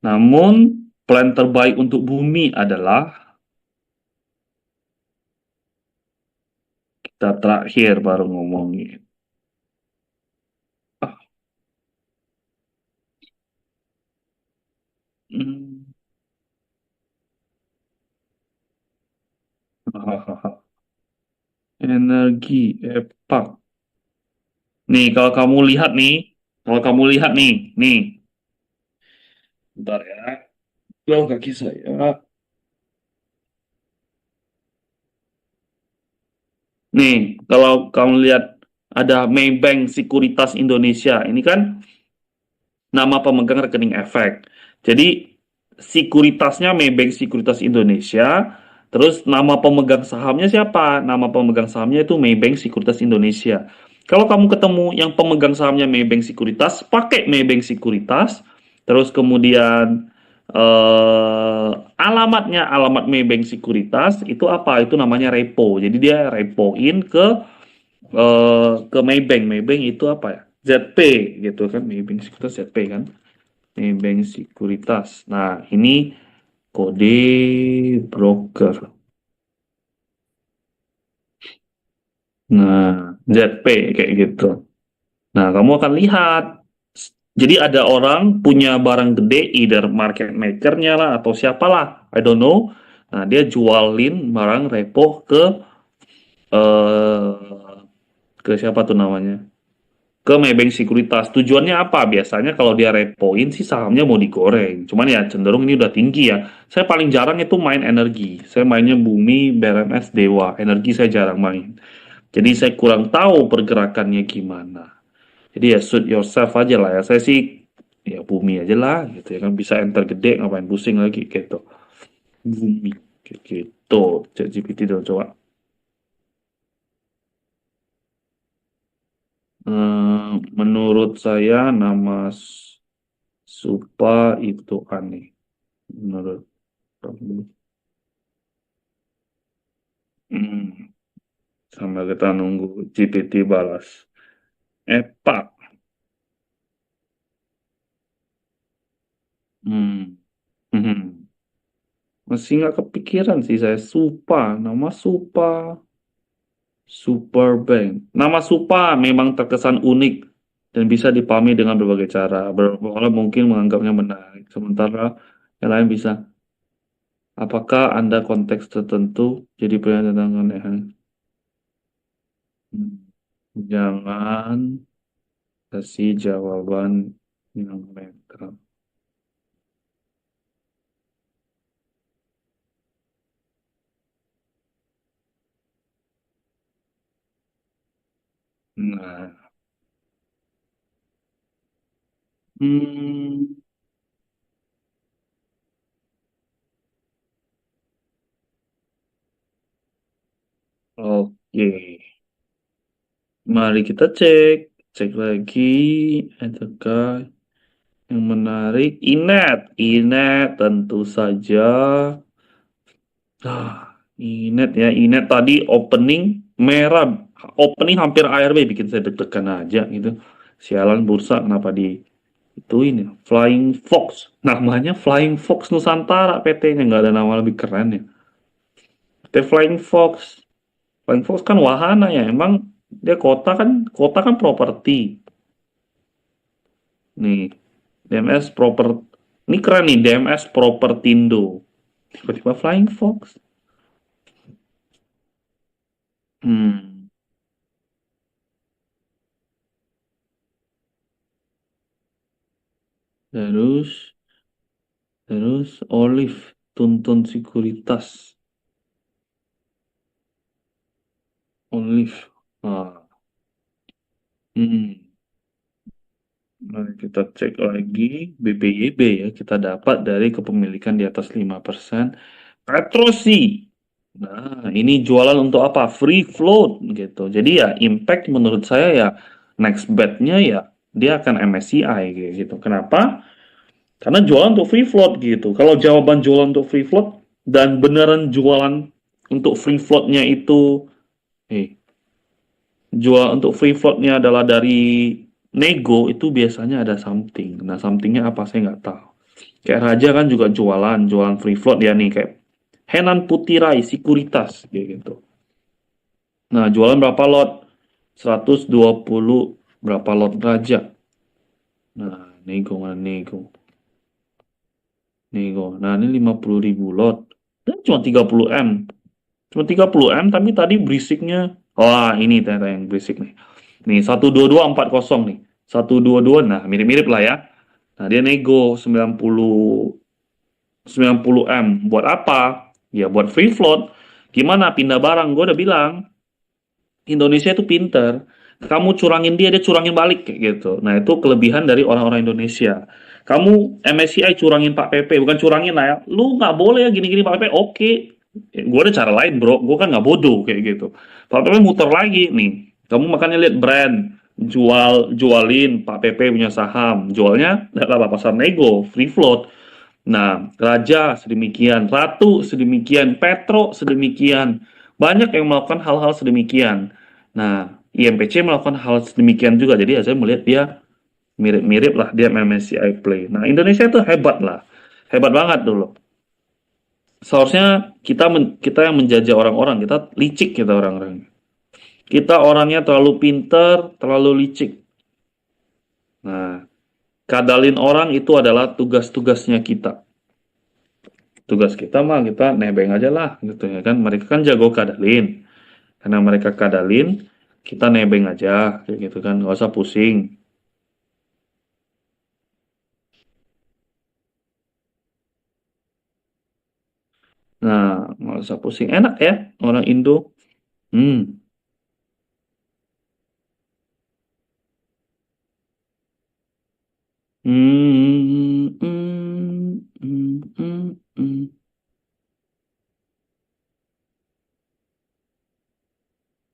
Namun, plan terbaik untuk bumi adalah kita terakhir baru ngomongin. Ah, hmm. Energi epak. Nih, kalau kamu lihat nih, nih, bentar ya. Lo kaki saya. Nih, kalau kamu lihat ada Maybank Sekuritas Indonesia, ini kan nama pemegang rekening efek. Jadi sekuritasnya Maybank Sekuritas Indonesia, terus nama pemegang sahamnya siapa? Nama pemegang sahamnya itu Maybank Sekuritas Indonesia. Kalau kamu ketemu yang pemegang sahamnya Maybank Sekuritas, pakai Maybank Sekuritas, terus kemudian alamatnya alamat Maybank Sekuritas itu apa? Itu namanya repo. Jadi dia repoin ke Maybank. Maybank itu apa ya? ZP gitu kan, Maybank Sekuritas ZP kan. Maybank Sekuritas. Nah, ini kode broker. Nah, ZP kayak gitu. Nah, kamu akan lihat. Jadi ada orang punya barang gede, either market makernya lah atau siapalah, I don't know. Nah, dia jualin barang repo eh ke siapa tuh namanya? Ke Maybank Sekuritas. Tujuannya apa? Biasanya kalau dia repoin sih sahamnya mau digoreng. Cuman ya cenderung ini udah tinggi ya. Saya paling jarang itu main energi. Saya mainnya Bumi, BRMS, Dewa. Energi saya jarang main. Jadi saya kurang tahu pergerakannya gimana. Jadi ya suit yourself aja lah ya. Saya sih ya Bumi aja lah gitu ya kan, bisa enter gede ngapain pusing lagi gitu. Bumi kayak gitu. ChatGPT dulu coba. Menurut saya nama Supa itu aneh. Menurut kamu. Hmm, Sambil kita nunggu GPT balas. Pak. Hmm. Hmm. Masih nggak kepikiran sih saya. Supa. Nama Supa. Superbank. Nama Supa memang terkesan unik dan bisa dipahami dengan berbagai cara. Beberapa orang mungkin menganggapnya menarik. Sementara yang lain bisa. Apakah Anda konteks tertentu jadi pilihan tentang keanehan? Hmm. Jangan kasih jawaban yang netral. Nah, hmm, oke. Mari kita cek. Cek lagi. Adakah yang menarik? Inet. Inet tentu saja. Inet ya. Inet tadi opening merah. Opening hampir ARB bikin saya deg-degan aja gitu. Sialan bursa kenapa di itu ini Flying Fox. Namanya Flying Fox Nusantara PT-nya nggak ada nama lebih keren ya. PT Flying Fox. Flying Fox kan wahana ya. Emang dia kota kan properti. Nih, DMS Proper. Ini keren nih, DMS Propertindo. Tiba-tiba Flying Fox. Hmm, terus terus Olive Tuntun Sekuritas. Olive. Ah, hmm. Mari kita cek lagi BPYB ya. Kita dapat dari kepemilikan di atas 5%. Petrosi. Nah, ini jualan untuk apa? Free float gitu. Jadi ya impact menurut saya ya next bet-nya ya dia akan MSCI kayak gitu. Kenapa? Karena jualan untuk free float gitu. Kalau jawaban jualan untuk free float dan beneran jualan untuk free floatnya itu, eh, jual untuk free floatnya adalah dari nego itu biasanya ada something. Nah, somethingnya apa saya nggak tahu. Kayak Raja kan juga jualan free float ya nih kayak Henan Putirai Sekuritas kayak gitu. Nah, jualan berapa lot? 120 berapa lot Raja. Nah, nego mana nego. Nego. Nah, ini 50.000 lot. Dan cuma 30 M. Cuma 30 M tapi tadi berisiknya. Wah, ini ternyata yang berisik nih. Nih, 12240 nih. 122. Nah, mirip-mirip lah ya. Nah, dia nego 90 M. Buat apa? Ya buat free float. Gimana pindah barang? Gue udah bilang, Indonesia itu pinter. Kamu curangin dia curangin balik kayak gitu. Nah, itu kelebihan dari orang-orang Indonesia. Kamu MSCI curangin Pak PP, bukan curangin lah ya. Lu nggak boleh ya gini-gini Pak PP. Oke, gue ada cara lain bro. Gue kan nggak bodoh kayak gitu. Pak PP muter lagi nih. Kamu makanya lihat brand jualin Pak PP punya saham. Jualnya adalah pasar nego, free float. Nah, raja sedemikian, ratu sedemikian, Petro sedemikian. Banyak yang melakukan hal-hal sedemikian. Nah, IMPC melakukan hal sedemikian juga. Jadi ya saya melihat dia mirip-mirip lah dia MSCI Play. Nah, Indonesia itu hebat lah. Hebat banget dulu. Seharusnya kita yang menjajah orang-orang, kita licik kita orang-orang. Kita orangnya terlalu pinter, terlalu licik. Nah, kadalin orang itu adalah tugas-tugasnya kita. Tugas kita mah kita nebeng aja lah gitu ya kan. Mereka kan jago kadalin. Karena mereka kadalin, kita nebeng aja kayak gitu kan. Nggak usah pusing. Nah, nggak usah pusing. Enak ya orang Indo. Hmm. Hmm, hmm, hmm, hmm, hmm,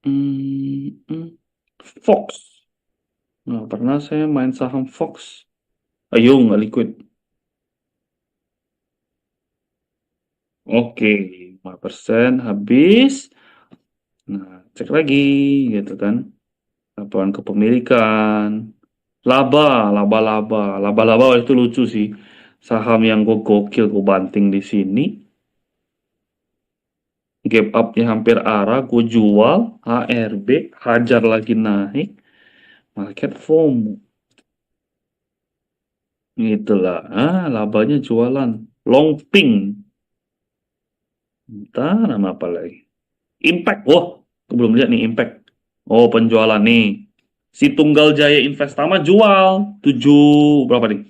hmm, hmm. Fox. Nah, pernah saya main saham Fox. Ayo, nggak liquid. Oke, 5% habis. Nah, cek lagi gitu kan. Laporan kepemilikan. Laba, laba-laba. Laba-laba itu lucu sih. Saham yang gue gokil, gue banting di sini. Gap up-nya hampir arah, gue jual. HRB, hajar lagi naik. Market FOMO. Itulah. Labanya jualan. Long pink. Entah nama apa lagi. Impact. Wah, aku belum lihat nih Impact. Oh, penjualan nih. Si Tunggal Jaya Investama jual 7 berapa nih?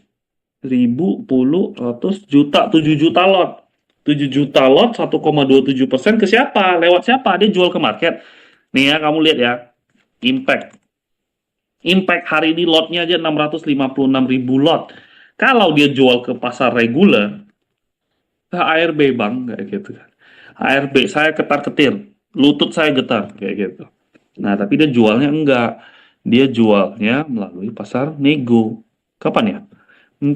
1.000 7 juta lot. 7 juta lot 1,27% ke siapa? Lewat siapa? Dia jual ke market. Nih ya, kamu lihat ya. Impact. Impact hari ini lotnya aja 656.000 lot. Kalau dia jual ke pasar reguler, ke ARB bang, kayak gitu kan. ARB, saya ketar-ketir. Lutut saya getar, kayak gitu. Nah, tapi dia jualnya enggak. Dia jualnya melalui pasar nego. Kapan ya?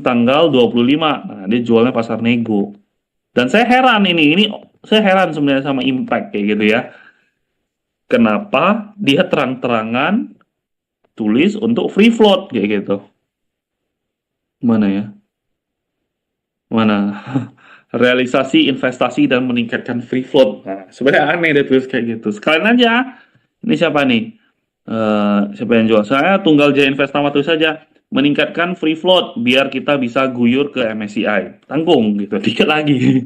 Tanggal 25. Nah, dia jualnya pasar nego. Dan saya heran ini saya heran sebenarnya sama Impact kayak gitu ya. Kenapa dia terang-terangan tulis untuk free float kayak gitu. Mana ya? Mana? Realisasi investasi dan meningkatkan free float. Nah, sebenarnya aneh dia tulis kayak gitu. Sekalian aja. Ini siapa nih? Siapa yang jual? Saya Tunggal Jaya Investama tulis saja meningkatkan free float biar kita bisa guyur ke MSCI. Tanggung gitu. Dikit lagi.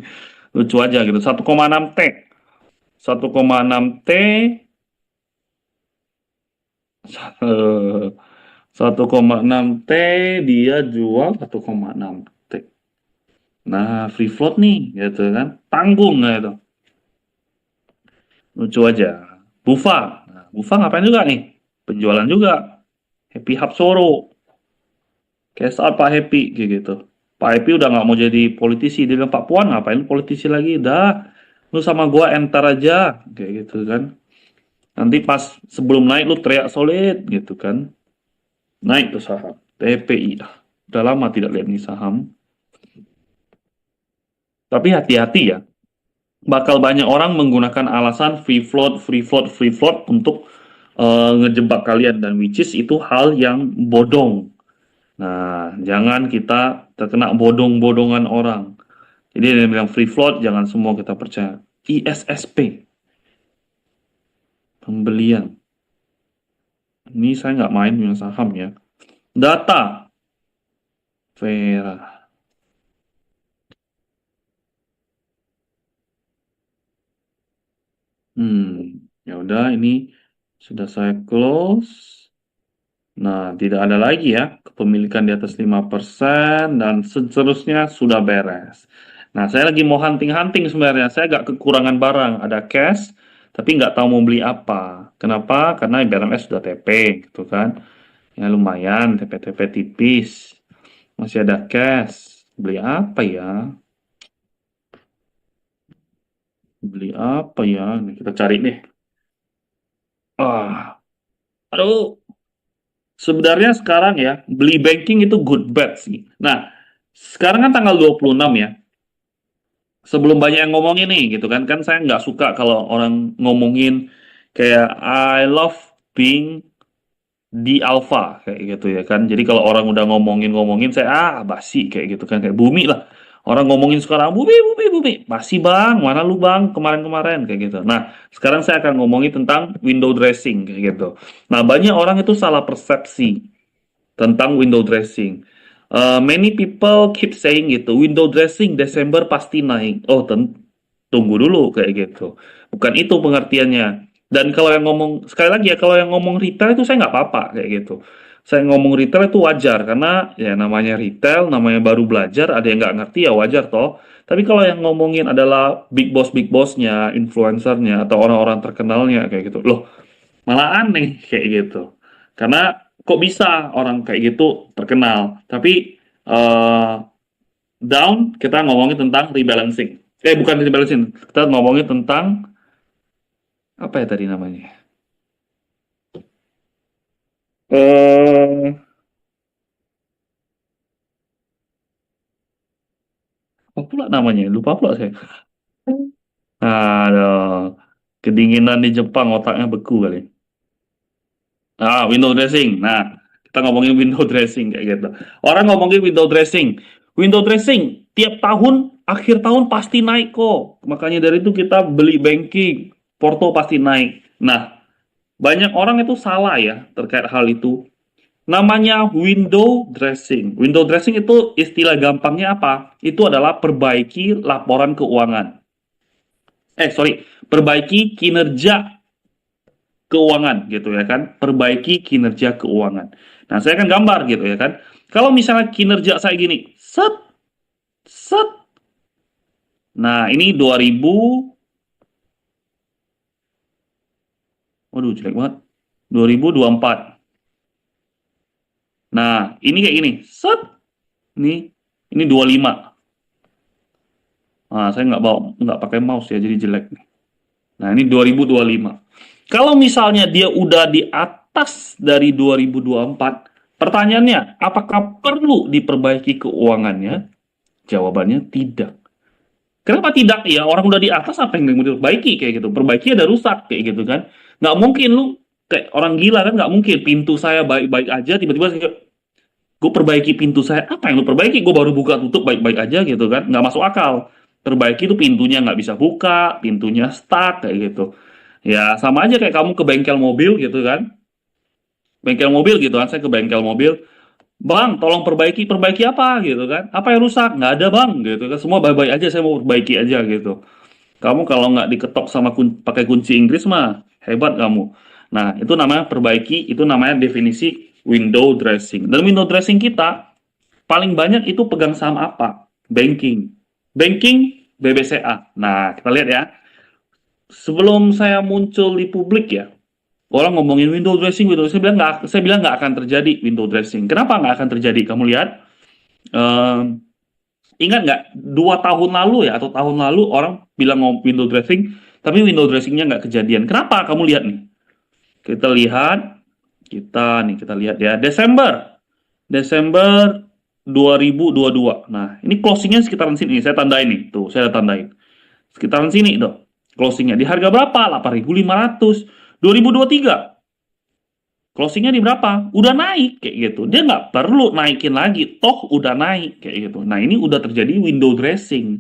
Lucu aja gitu. 1,6 T. 1,6 T, 1,6 T dia jual 1,6 T. Nah, free float nih, gitu kan. Tanggung gitu. Lucu aja. Bufa. Nah, Bufa ngapain juga nih? Penjualan juga. Happy Hapsoro. Cash out Pak Happy, kayak gitu. Pak Happy udah nggak mau jadi politisi. Dia bilang, Pak Puan ngapain politisi lagi? Dah, lu sama gua entar aja. Kayak gitu kan. Nanti pas sebelum naik lu teriak solid gitu kan. Naik tuh saham. TPI. Udah lama tidak lihat nih saham. Tapi hati-hati ya. Bakal banyak orang menggunakan alasan free float, free float, free float untuk ngejebak kalian dan which is itu hal yang bodong. Nah, jangan kita terkena bodong-bodongan orang. Jadi yang bilang free float jangan semua kita percaya. ISSP, pembelian. Ini saya nggak main punya saham ya. Data, Vera. Ya udah ini sudah saya close. Nah, tidak ada lagi ya kepemilikan di atas 5% dan seterusnya sudah beres. Nah, saya lagi mau hunting-hunting sebenarnya. Saya agak kekurangan barang. Ada cash, tapi nggak tahu mau beli apa. Kenapa? Karena BRMS sudah TP, gitu kan. Ya lumayan, TP-TP tipis. Masih ada cash. Beli apa ya? Beli apa ya? Nih, kita cari nih. Ah, aduh. Sebenarnya sekarang ya, beli banking itu good bet sih. Nah, Sekarang kan tanggal 26 ya. Sebelum banyak yang ngomongin nih gitu kan. Kan saya nggak suka kalau orang ngomongin kayak I love being di alpha kayak gitu ya kan. Jadi kalau orang udah ngomongin saya basi kayak gitu kan, kayak bumi lah. Orang ngomongin sekarang bumi bumi bumi. Basi bang, mana lu bang kemarin-kemarin kayak gitu. Nah, sekarang saya akan ngomongin tentang window dressing kayak gitu. Nah, banyak orang itu salah persepsi tentang window dressing. Many people keep saying gitu, window dressing Desember pasti naik. Oh, tunggu dulu kayak gitu. Bukan itu pengertiannya. Dan kalau yang ngomong, sekali lagi ya, kalau yang ngomong retail itu saya nggak apa-apa kayak gitu. Saya ngomong retail itu wajar, karena ya namanya retail, namanya baru belajar, ada yang nggak ngerti ya wajar toh. Tapi kalau yang ngomongin adalah big bossnya, influencernya, atau orang-orang terkenalnya kayak gitu, loh malah aneh kayak gitu. Karena kok bisa orang kayak gitu terkenal, tapi down kita ngomongin tentang rebalancing. Bukan rebalancing, kita ngomongin tentang apa ya tadi namanya? Eh, apa pula namanya? Lupa pula saya. Aduh, kedinginan di Jepang otaknya beku kali. Window dressing. Nah, kita ngomongin window dressing kayak gitu. Orang ngomongin window dressing. Window dressing tiap tahun akhir tahun pasti naik kok. Makanya dari itu kita beli banking, porto pasti naik. Nah, banyak orang itu salah ya terkait hal itu. Namanya window dressing. Window dressing itu istilah gampangnya apa? Itu adalah perbaiki laporan keuangan. Sorry, perbaiki kinerja keuangan gitu ya kan, perbaiki kinerja keuangan. Nah, saya akan gambar gitu ya kan. Kalau misalnya kinerja saya gini, set, set. Nah, ini 2000, waduh jelek banget. 2024. Nah, ini kayak gini, set. Ini 25. Nah, saya nggak pakai mouse ya, jadi jelek nih. Nah, ini 2025. Kalau misalnya dia udah di atas dari 2024, pertanyaannya, apakah perlu diperbaiki keuangannya? Jawabannya tidak. Kenapa tidak? Ya orang udah di atas apa yang mau diperbaiki kayak gitu. Perbaiki ada rusak kayak gitu kan. Nggak mungkin lu kayak orang gila kan, nggak mungkin pintu saya baik-baik aja tiba-tiba gue perbaiki pintu saya. Apa yang lu perbaiki? Gue baru buka tutup baik-baik aja gitu kan. Nggak masuk akal. Perbaiki itu pintunya nggak bisa buka, pintunya stuck kayak gitu. Ya sama aja kayak kamu ke bengkel mobil gitu kan. Bengkel mobil gitu kan, saya ke bengkel mobil. Bang, tolong perbaiki, perbaiki apa gitu kan? Apa yang rusak? Nggak ada bang, gitu kan? Semua baik-baik aja, saya mau perbaiki aja gitu. Kamu kalau nggak diketok sama pakai kunci Inggris mah hebat kamu. Nah, itu namanya perbaiki, itu namanya definisi window dressing. Dan window dressing kita paling banyak itu pegang saham apa? Banking. Banking BBCA. Nah, kita lihat ya. Sebelum saya muncul di publik ya, orang ngomongin window dressing, saya bilang nggak akan terjadi window dressing. Kenapa nggak akan terjadi? Kamu lihat, um, ingat nggak 2 tahun lalu ya atau tahun lalu orang bilang window dressing, tapi window dressingnya nggak kejadian. Kenapa? Kamu lihat nih. Kita lihat ya Desember 2022. Nah, ini closingnya sekitaran sini. Saya tandain nih, tuh saya tandain. Sekitaran sini dong. Closingnya di harga berapa? 8.500. 2023 closingnya di berapa? Udah naik kayak gitu. Dia nggak perlu naikin lagi, toh udah naik kayak gitu. Nah, ini udah terjadi window dressing.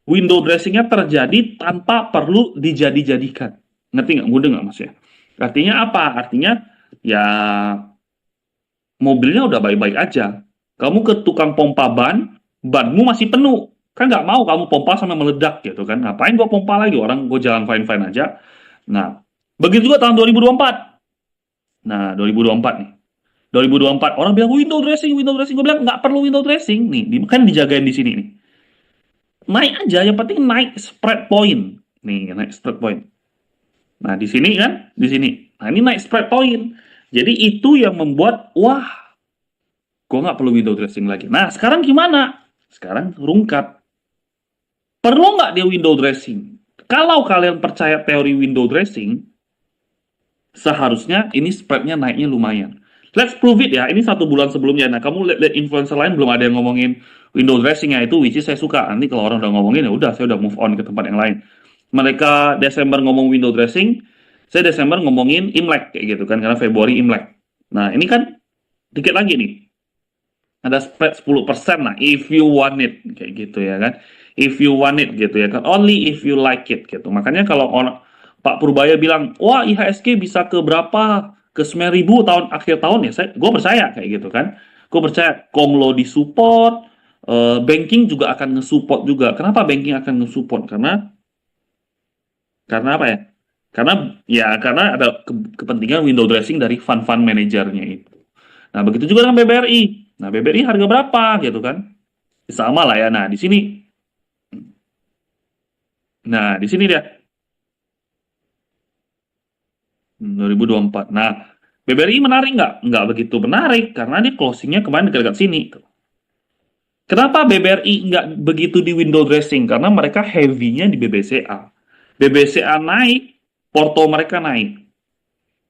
Window dressingnya terjadi tanpa perlu dijadi-jadikan. Ngerti nggak? Mudah nggak mas ya? Artinya apa? Artinya ya mobilnya udah baik-baik aja. Kamu ke tukang pompa banmu masih penuh. Kan nggak mau kamu pompa sampai meledak gitu kan. Ngapain gua pompa lagi? Orang gua jalan fine-fine aja. Nah, begitu juga tahun 2024. Nah, 2024 nih. 2024 orang bilang window dressing. Gue bilang nggak perlu window dressing nih, kan dijagain di sini nih. Naik aja, yang penting naik spread point. Nih, naik spread point. Nah, di sini kan, di sini. Nah, ini naik spread point. Jadi itu yang membuat, wah, gue nggak perlu window dressing lagi. Nah, sekarang gimana? Sekarang rungkat. Perlu nggak dia window dressing? Kalau kalian percaya teori window dressing, seharusnya ini spreadnya naiknya lumayan. Let's prove it ya. Ini 1 bulan sebelumnya. Nah, kamu lihat influencer lain belum ada yang ngomongin window dressing ya, itu which is saya suka. Nanti kalau orang udah ngomongin ya udah, saya udah move on ke tempat yang lain. Mereka Desember ngomong window dressing, saya Desember ngomongin Imlek kayak gitu kan, karena Februari Imlek. Nah, ini kan dikit lagi nih. Ada spread 10%. Nah, if you want it kayak gitu ya kan. If you want it gitu ya kan. Only if you like it gitu. Makanya kalau orang Pak Purbaya bilang, "Wah, IHSG bisa ke berapa? Ke 9.000 tahun akhir tahun ya." Gue percaya kayak gitu kan. Gue percaya Komlo disupport, banking juga akan nge-support juga. Kenapa banking akan nge-support? Karena apa ya? Karena ada kepentingan window dressing dari fund-fund manajernya itu. Nah, begitu juga dengan BBRI. Nah, BBRI harga berapa gitu kan? Sama lah ya. Nah, di sini dia 2024. Nah, BBRI menarik nggak? Nggak begitu menarik karena dia closingnya kemarin dekat-dekat sini. Kenapa BBRI nggak begitu di window dressing? Karena mereka heavy-nya di BBCA. BBCA naik, porto mereka naik.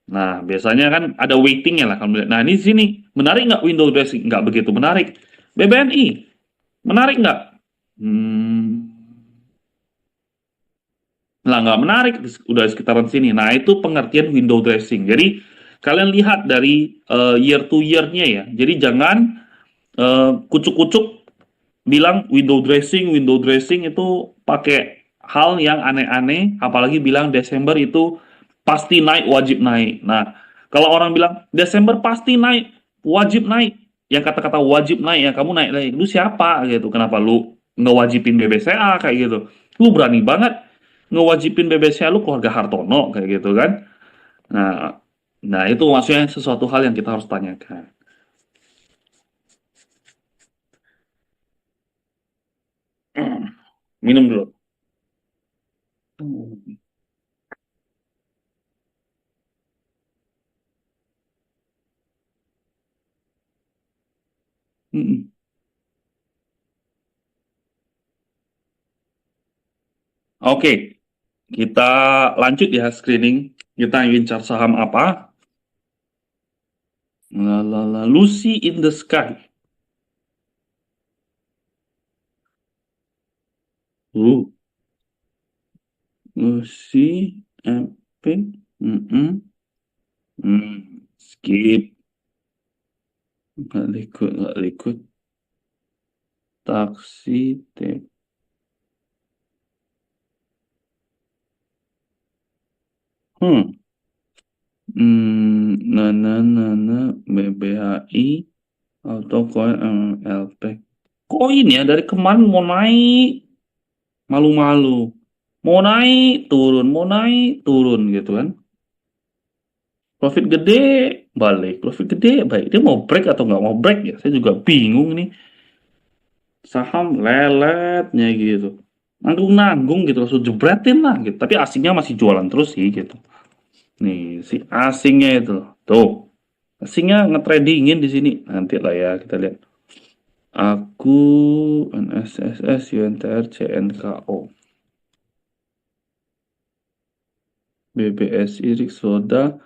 Nah, biasanya kan ada waiting-nya lah. Nah, ini sini menarik nggak window dressing? Nggak begitu menarik. BBNI menarik nggak? Hmm, Lah nggak menarik, udah sekitaran sini. Nah, itu pengertian window dressing. Jadi kalian lihat dari year to year-nya ya. Jadi jangan kucuk-kucuk bilang window dressing itu pakai hal yang aneh-aneh, apalagi bilang Desember itu pasti naik, wajib naik. Nah, kalau orang bilang Desember pasti naik, wajib naik, yang kata-kata wajib naik ya kamu naik naik, lu siapa gitu? Kenapa lu ngewajibin BBCA kayak gitu? Lu berani banget ngewajibin BBCA, lu keluarga Hartono kayak gitu kan? Nah, nah itu maksudnya sesuatu hal yang kita harus tanyakan. Minum dulu. Mm-mm. Oke, kita lanjut ya screening. Kita incar saham apa? Lucy in the Sky. Uh, Lucy Epic. Mm-mm. Skip. Nggak ikut. Taksi. Hmm. Nana, BBHI, atau koin LP. Koin ya dari kemarin mau naik, malu-malu. Mau naik, turun, mau naik, turun gitu kan. Profit gede, balik. Profit gede, baik. Dia mau break atau nggak mau break ya? Saya juga bingung nih. Saham leletnya gitu. Nanggung-nanggung gitu, langsung jepretin lah gitu. Tapi asingnya masih jualan terus sih gitu. Nih, si asingnya itu. Tuh, asingnya ngetradingin di sini. Nanti lah ya, kita lihat. Aku, NSSS, UNTR, CNKO, BBSI, Riksoda,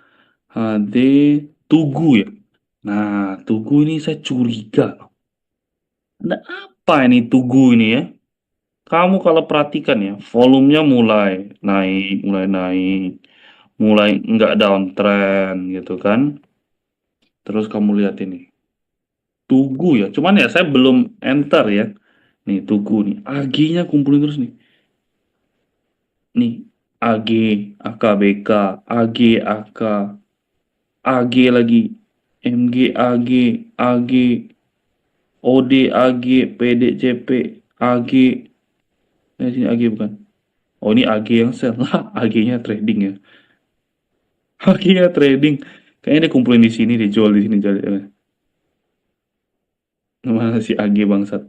HD, Tugu ya. Nah, Tugu ini saya curiga. Ada apa ini Tugu ini ya? Kamu kalau perhatikan ya, volumenya mulai nggak downtrend gitu kan. Terus kamu lihat ini, Tugu ya. Cuman ya saya belum enter ya. Nih Tugu nih, AG-nya kumpulin terus nih. Nih, AG, AKBK, AG, AK, AG lagi, MG, AG, AG, OD, AG, PDCP, AG. Sini AG bukan? Oh ini AG yang sell lah, AG-nya trading ya. AG-nya trading. Kayaknya dia kumpulin di sini, dijual di sini jual. Mana si AG bangsat.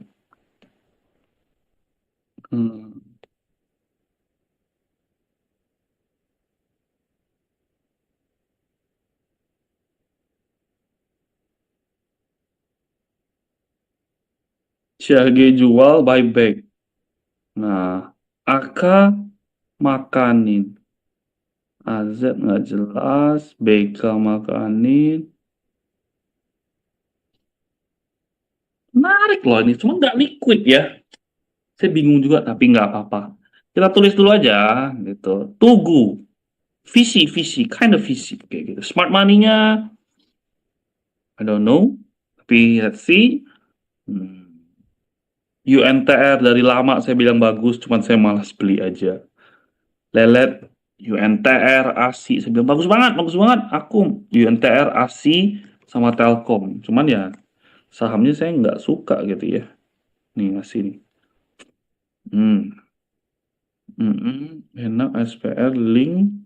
Hmm. Si AG jual buyback. Nah, AK makanin. AZ nggak jelas, BK makanin. Menarik loh ini, cuma nggak liquid ya. Saya bingung juga, tapi nggak apa-apa. Kita tulis dulu aja, gitu. Tugu, visi, kind of visi, kayak gitu. Smart money-nya, I don't know. Tapi let's see. UNTR dari lama saya bilang bagus, cuman saya malas beli aja. Lelet, UNTR, ASI, saya bilang bagus banget. Aku UNTR, ASI, sama Telkom. Cuman ya sahamnya saya nggak suka gitu ya. Nih ASI nih. Hmm. Enak SPR link.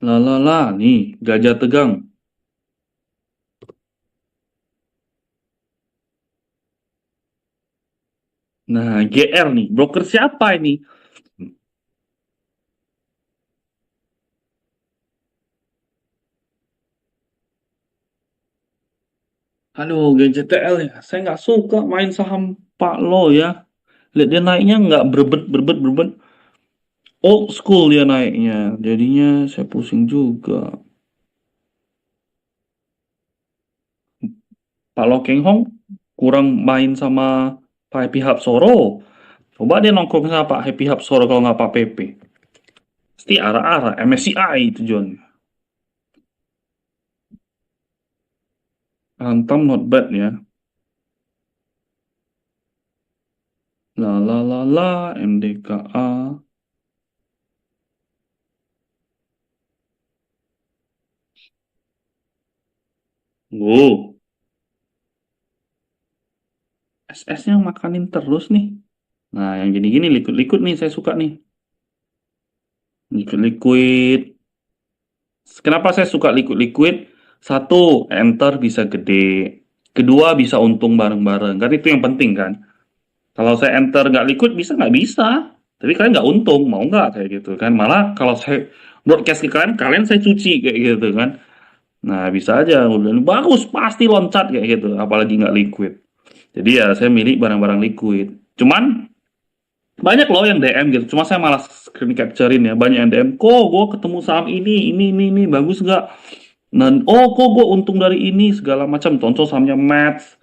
Lalala, nih Gajah Tegang. Nah, GR nih, broker siapa ini? Aduh, GJTL ya. Saya nggak suka main saham Pak Lo ya. Lihat dia naiknya nggak berbet. Old school dia naiknya. Jadinya saya pusing juga. Pak Lo Keng Hong kurang main sama Pak Happy Hapsoro. Coba dia nongkrong sama Pak Happy Hapsoro kalau nggak Pak Pepe. Pasti arah-arah MSCI itu John. Antam not bad ya. La la la la MDKA. Wow, SS-nya makanin terus nih. Nah, yang gini-gini liquid-liquid nih saya suka nih. Liquid-liquid. Kenapa saya suka liquid-liquid? Satu, enter bisa gede. Kedua, bisa untung bareng-bareng. Kan itu yang penting kan. Kalau saya enter nggak liquid, bisa nggak bisa. Tapi kalian nggak untung, mau nggak kayak gitu kan. Malah kalau saya broadcast ke kalian, kalian saya cuci kayak gitu kan. Nah, bisa aja. Udah bagus, pasti loncat kayak gitu. Apalagi nggak liquid. Jadi ya saya milih barang-barang liquid. Cuman banyak loh yang DM gitu. Cuma saya malas screen capturein ya. Banyak yang DM. Kok gue ketemu saham ini, bagus nggak? Dan kok gue untung dari ini segala macam. Contoh sahamnya Mats,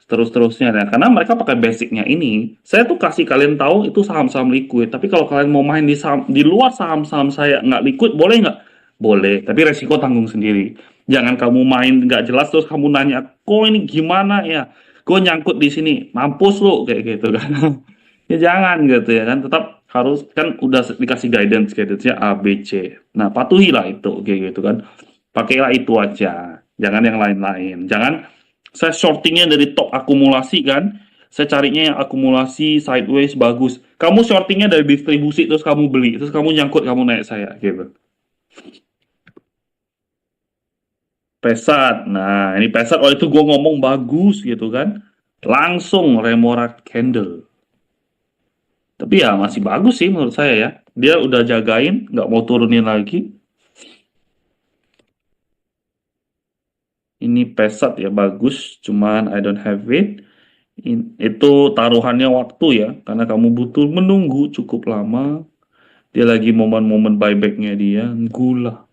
terus-terusnya. Nah, karena mereka pakai basicnya ini. Saya tuh kasih kalian tahu itu saham-saham liquid. Tapi kalau kalian mau main di saham di luar saham-saham saya nggak liquid, boleh nggak? Boleh. Tapi resiko tanggung sendiri. Jangan kamu main nggak jelas terus kamu nanya, kok ini gimana ya? Gue nyangkut di sini, mampus lu kayak gitu kan. Ya jangan gitu ya kan, tetap harus kan udah dikasih guidance-nya A, B, C. Nah, patuhilah itu kayak gitu kan. Pakailah itu aja, jangan yang lain-lain. Jangan saya shortingnya dari top akumulasi kan, saya carinya yang akumulasi sideways bagus. Kamu shortingnya dari distribusi terus kamu beli, terus kamu nyangkut kamu naik saya gitu. Pesat. Nah, ini pesat waktu itu gue ngomong bagus gitu kan. Langsung remorat candle. Tapi ya masih bagus sih menurut saya ya. Dia udah jagain, nggak mau turunin lagi. Ini pesat ya bagus, cuman I don't have it. Itu taruhannya waktu ya, karena kamu butuh menunggu cukup lama. Dia lagi momen-momen buybacknya dia, gula.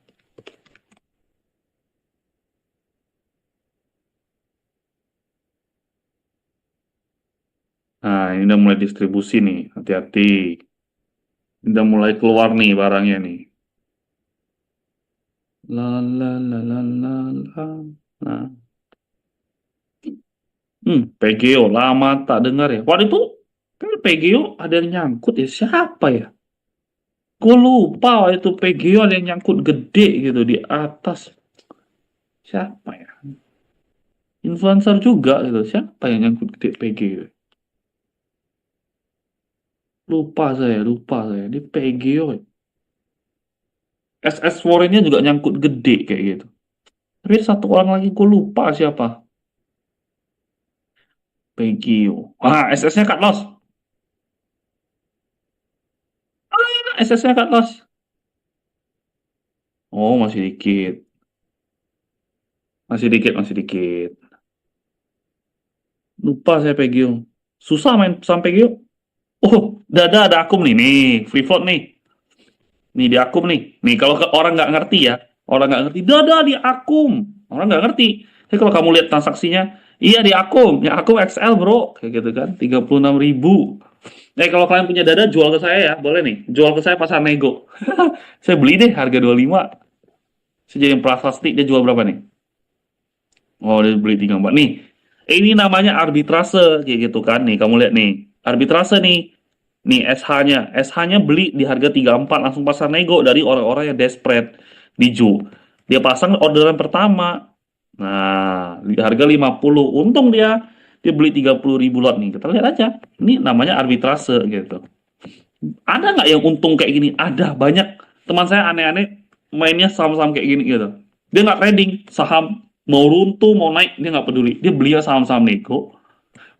Nah, ini udah mulai distribusi nih, hati-hati. Udah mulai keluar nih barangnya nih. La la la la la la. Nah, PGO lama tak dengar ya. Waktu itu kan PGO ada yang nyangkut ya. Siapa ya? Gue lupa waktu itu PGO ada yang nyangkut gede gitu di atas. Siapa ya? Influencer juga gitu. Siapa yang nyangkut gede PGO? Lupa saya. Di PGO ya. SS Foreign-nya juga nyangkut gede kayak gitu. Tapi satu orang lagi gue lupa siapa. PGO. Ah, SS-nya cut loss. SS-nya cut loss. Oh, masih dikit. Masih dikit. Lupa saya PGO. Susah main saham PGO. Oh, ada akum nih. Nih, free float nih. Nih di akum nih. Nih kalau orang nggak ngerti ya. Orang nggak ngerti, dada di Akum. Orang nggak ngerti. Tapi kalau kamu lihat transaksinya, iya di Akum, ya Akum XL bro, kayak gitu kan, 36.000. Kalau kalian punya dada, jual ke saya ya, boleh nih. Jual ke saya pasar nego. Saya beli deh, harga 25. Saya jadi prasasti, dia jual berapa nih? Oh, dia beli 34. Nih, ini namanya arbitrase, kayak gitu kan. Nih, kamu lihat nih. Arbitrase nih. Nih, SH-nya. SH-nya beli di harga 34, langsung pasar nego dari orang-orang yang desperate. Di Ju. Dia pasang orderan pertama. Nah, di harga 50. Untung dia. Dia beli 30.000 lot nih. Kita lihat aja. Ini namanya arbitrase, gitu. Ada nggak yang untung kayak gini? Ada, banyak. Teman saya aneh-aneh mainnya saham-saham kayak gini gitu. Dia nggak trading saham, mau runtuh mau naik dia nggak peduli. Dia beli saham-saham nego,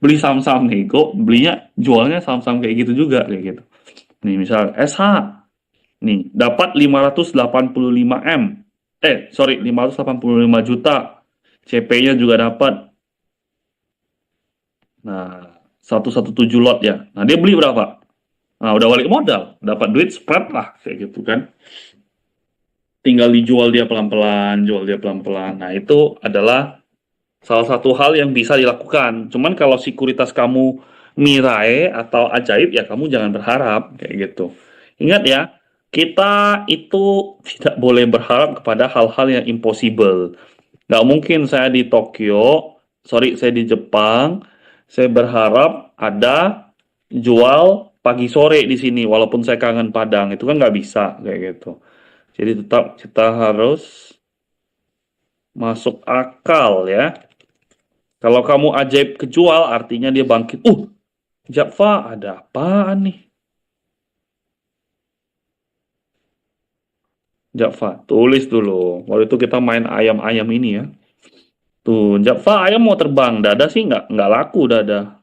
beli saham-saham nego, belinya jualnya saham-saham kayak gitu juga kayak gitu. Nih misal SH, nih dapat 585 M. Sorry, 585 juta. CP-nya juga dapat. Nah, 117 lot ya. Nah, dia beli berapa? Nah, udah balik modal, dapat duit spread lah kayak gitu kan. Tinggal dijual dia pelan-pelan, jual dia pelan-pelan. Nah, itu adalah salah satu hal yang bisa dilakukan. Cuman kalau sekuritas kamu mirai atau ajaib, ya kamu jangan berharap kayak gitu. Ingat ya, kita itu tidak boleh berharap kepada hal-hal yang impossible. Nggak mungkin saya di Tokyo, sorry, saya di Jepang, saya berharap ada jual pagi sore di sini, walaupun saya kangen Padang, itu kan nggak bisa kayak gitu. Jadi tetap kita harus masuk akal ya. Kalau kamu ajaib kejual, artinya dia bangkit. Jakfa, ada apaan nih? Jakfa, tulis dulu. Waktu itu kita main ayam-ayam ini ya. Tuh, Jakfa ayam mau terbang. Dada sih nggak laku dada.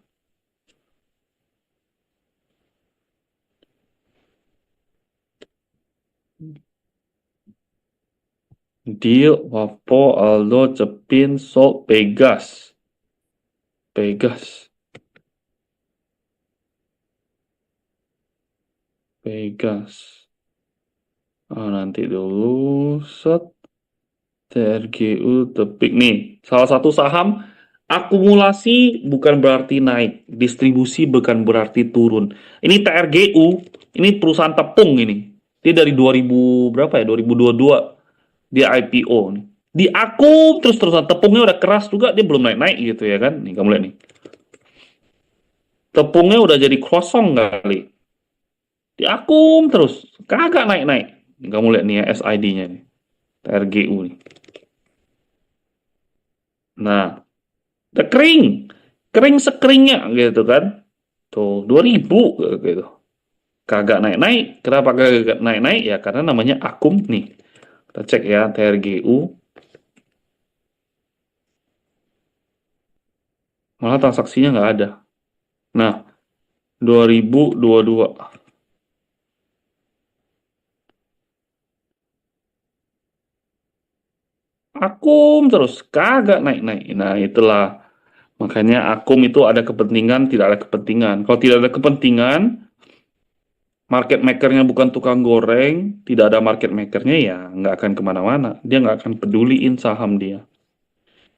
Deal, Wapo, Aldo, Cepin, Sol, Pegas. Pegas. Pegas. Nanti dulu. Set. TRGU Tepik nih. Salah satu saham akumulasi bukan berarti naik, distribusi bukan berarti turun. Ini TRGU, ini perusahaan tepung ini. Dia dari 2000 berapa ya? 2022 dia IPO nih. Diakum terus-terusan tepungnya udah keras juga dia belum naik-naik gitu ya kan. Nih kamu lihat nih. Tepungnya udah jadi kosong kali. Diakum terus, kagak naik-naik. Nih, kamu lihat nih ya SID-nya nih. TRGU nih. Nah, udah kering. Kering sekeringnya gitu kan. Tuh 2000 gitu. Kagak naik-naik. Kenapa kagak naik-naik? Ya karena namanya akum nih. Kita cek ya TRGU. Malah transaksinya nggak ada. Nah, 2022. Akum terus. Kagak naik-naik. Nah, itulah. Makanya akum itu ada kepentingan, tidak ada kepentingan. Kalau tidak ada kepentingan, market makernya bukan tukang goreng, tidak ada market makernya ya nggak akan kemana-mana. Dia nggak akan peduliin saham dia.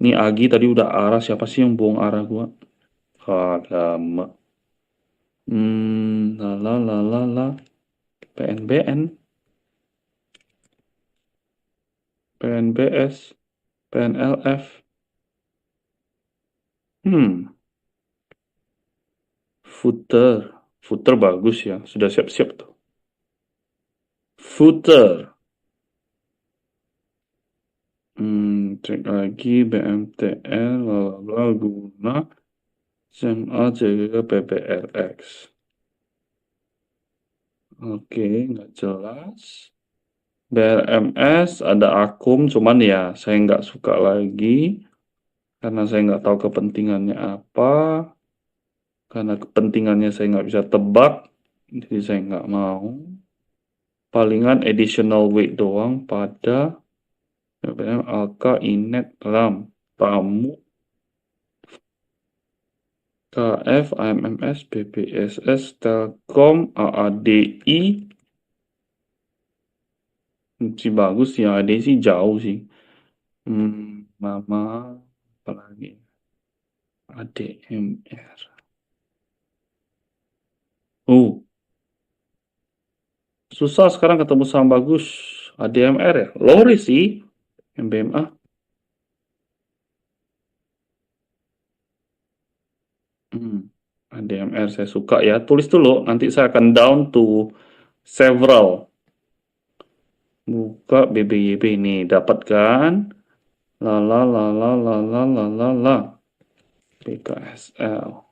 Ini Agi tadi udah arah, siapa sih yang buang arah gua? Lama. La la la la la. PNBN, PNBS, PNLF. Hmm, Footer. Footer bagus ya, sudah siap-siap tuh. Footer. Cek lagi BMTL, bla bla bla, guna SMA jaga PPRX. Oke, nggak jelas. BRMS ada akum, cuman ya saya nggak suka lagi karena saya nggak tahu kepentingannya apa. Karena kepentingannya saya nggak bisa tebak, jadi saya nggak mau. Palingan additional weight doang pada BBM, Alka, Inet, RAM, Tamu, KF, AMMS, BBSS, Telkom, AADI, sih bagus ya, AD sih jauh sih. Mama, apalagi ADMR. Oh, susah sekarang ketemu saham bagus. ADMR ya, Lori sih, MBMA. Hmm. ADMR saya suka ya. Tulis dulu, nanti saya akan down to several. Buka BBYB ini, dapat kan? La la la la la la la la la. PKSL.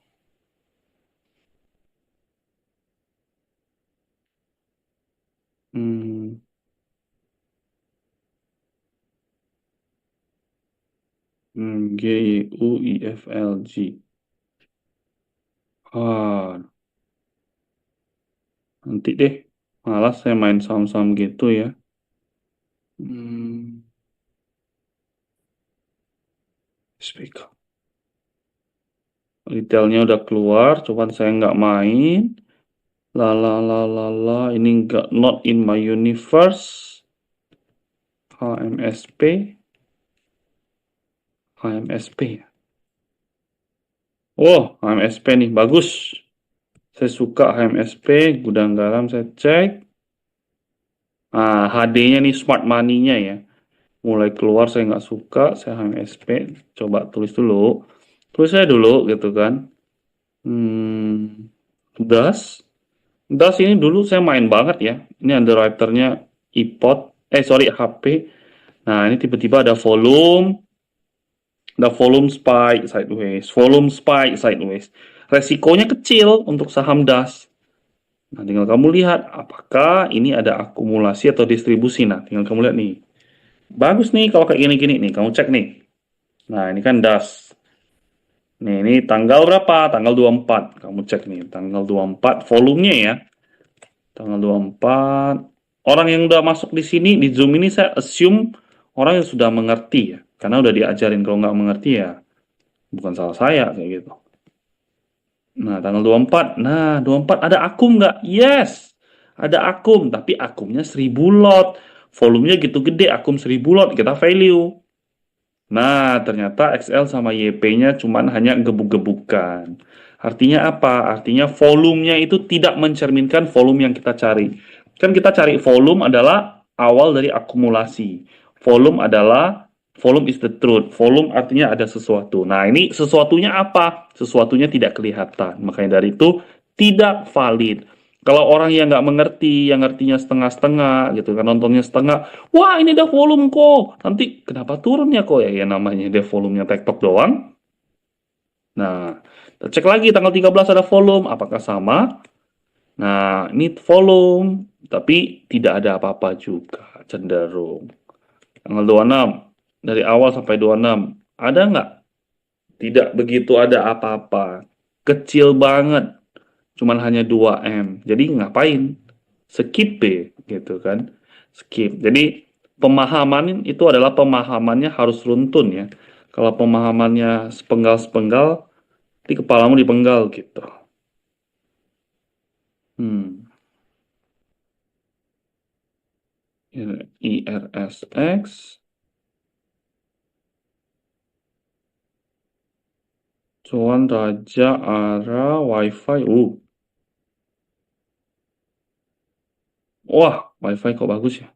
Hmm, GUIFLG. Ah, nanti deh. Malas saya main saham-saham gitu ya. Hmm, SPK. Retailnya udah keluar, cuman saya nggak main. La la la la la, ini nggak not in my universe. HMSP, HMSP. Oh, HMSP nih bagus. Saya suka HMSP, gudang garam saya cek. HD-nya nih smart money-nya ya. Mulai keluar saya nggak suka, saya HMSP. Coba tulis dulu. Tulis saya dulu gitu kan. Hmm, Das. Das ini dulu saya main banget ya. Ini underwriter-nya iPod, sorry HP. Nah ini tiba-tiba ada volume spike sideways, volume spike sideways. Resikonya kecil untuk saham Das. Nah tinggal kamu lihat apakah ini ada akumulasi atau distribusi. Nah tinggal kamu lihat nih. Bagus nih kalau kayak gini-gini nih, kamu cek nih. Nah ini kan Das. Nih ini tanggal berapa? Tanggal 24. Kamu cek nih, tanggal 24 volumenya ya. Tanggal 24. Orang yang udah masuk di sini, di Zoom ini saya assume orang yang sudah mengerti ya. Karena udah diajarin, kalau nggak mengerti ya bukan salah saya kayak gitu. Nah, tanggal 24. Nah, 24 ada akum nggak? Yes. Ada akum, tapi akumnya 1000 lot. Volumenya gitu gede, akum 1000 lot, kita value. Nah, ternyata XL sama YP-nya cuman hanya gebuk-gebukan. Artinya apa? Artinya volumenya itu tidak mencerminkan volume yang kita cari. Kan kita cari volume adalah awal dari akumulasi. Volume adalah volume is the truth. Volume artinya ada sesuatu. Nah, ini sesuatunya apa? Sesuatunya tidak kelihatan. Makanya dari itu tidak valid. Kalau orang yang nggak mengerti, yang ngertinya setengah-setengah gitu kan, nontonnya setengah, wah ini ada volume kok, nanti kenapa turun ya kok ya, ya namanya dia volumenya tektok doang. Nah, kita cek lagi tanggal 13 ada volume, apakah sama? Nah, ini volume, tapi tidak ada apa-apa juga, cenderung. Tanggal 26, dari awal sampai 26, ada nggak? Tidak begitu ada apa-apa. Kecil banget, cuman hanya 2M. Jadi ngapain? Skip deh, gitu kan. Skip. Jadi pemahaman itu adalah pemahamannya harus runtun ya. Kalau pemahamannya sepenggal-sepenggal, di kepalamu dipenggal gitu. Hmm. IRSX, cuan Raja Ara WiFi. Wah, WiFi kok bagus ya.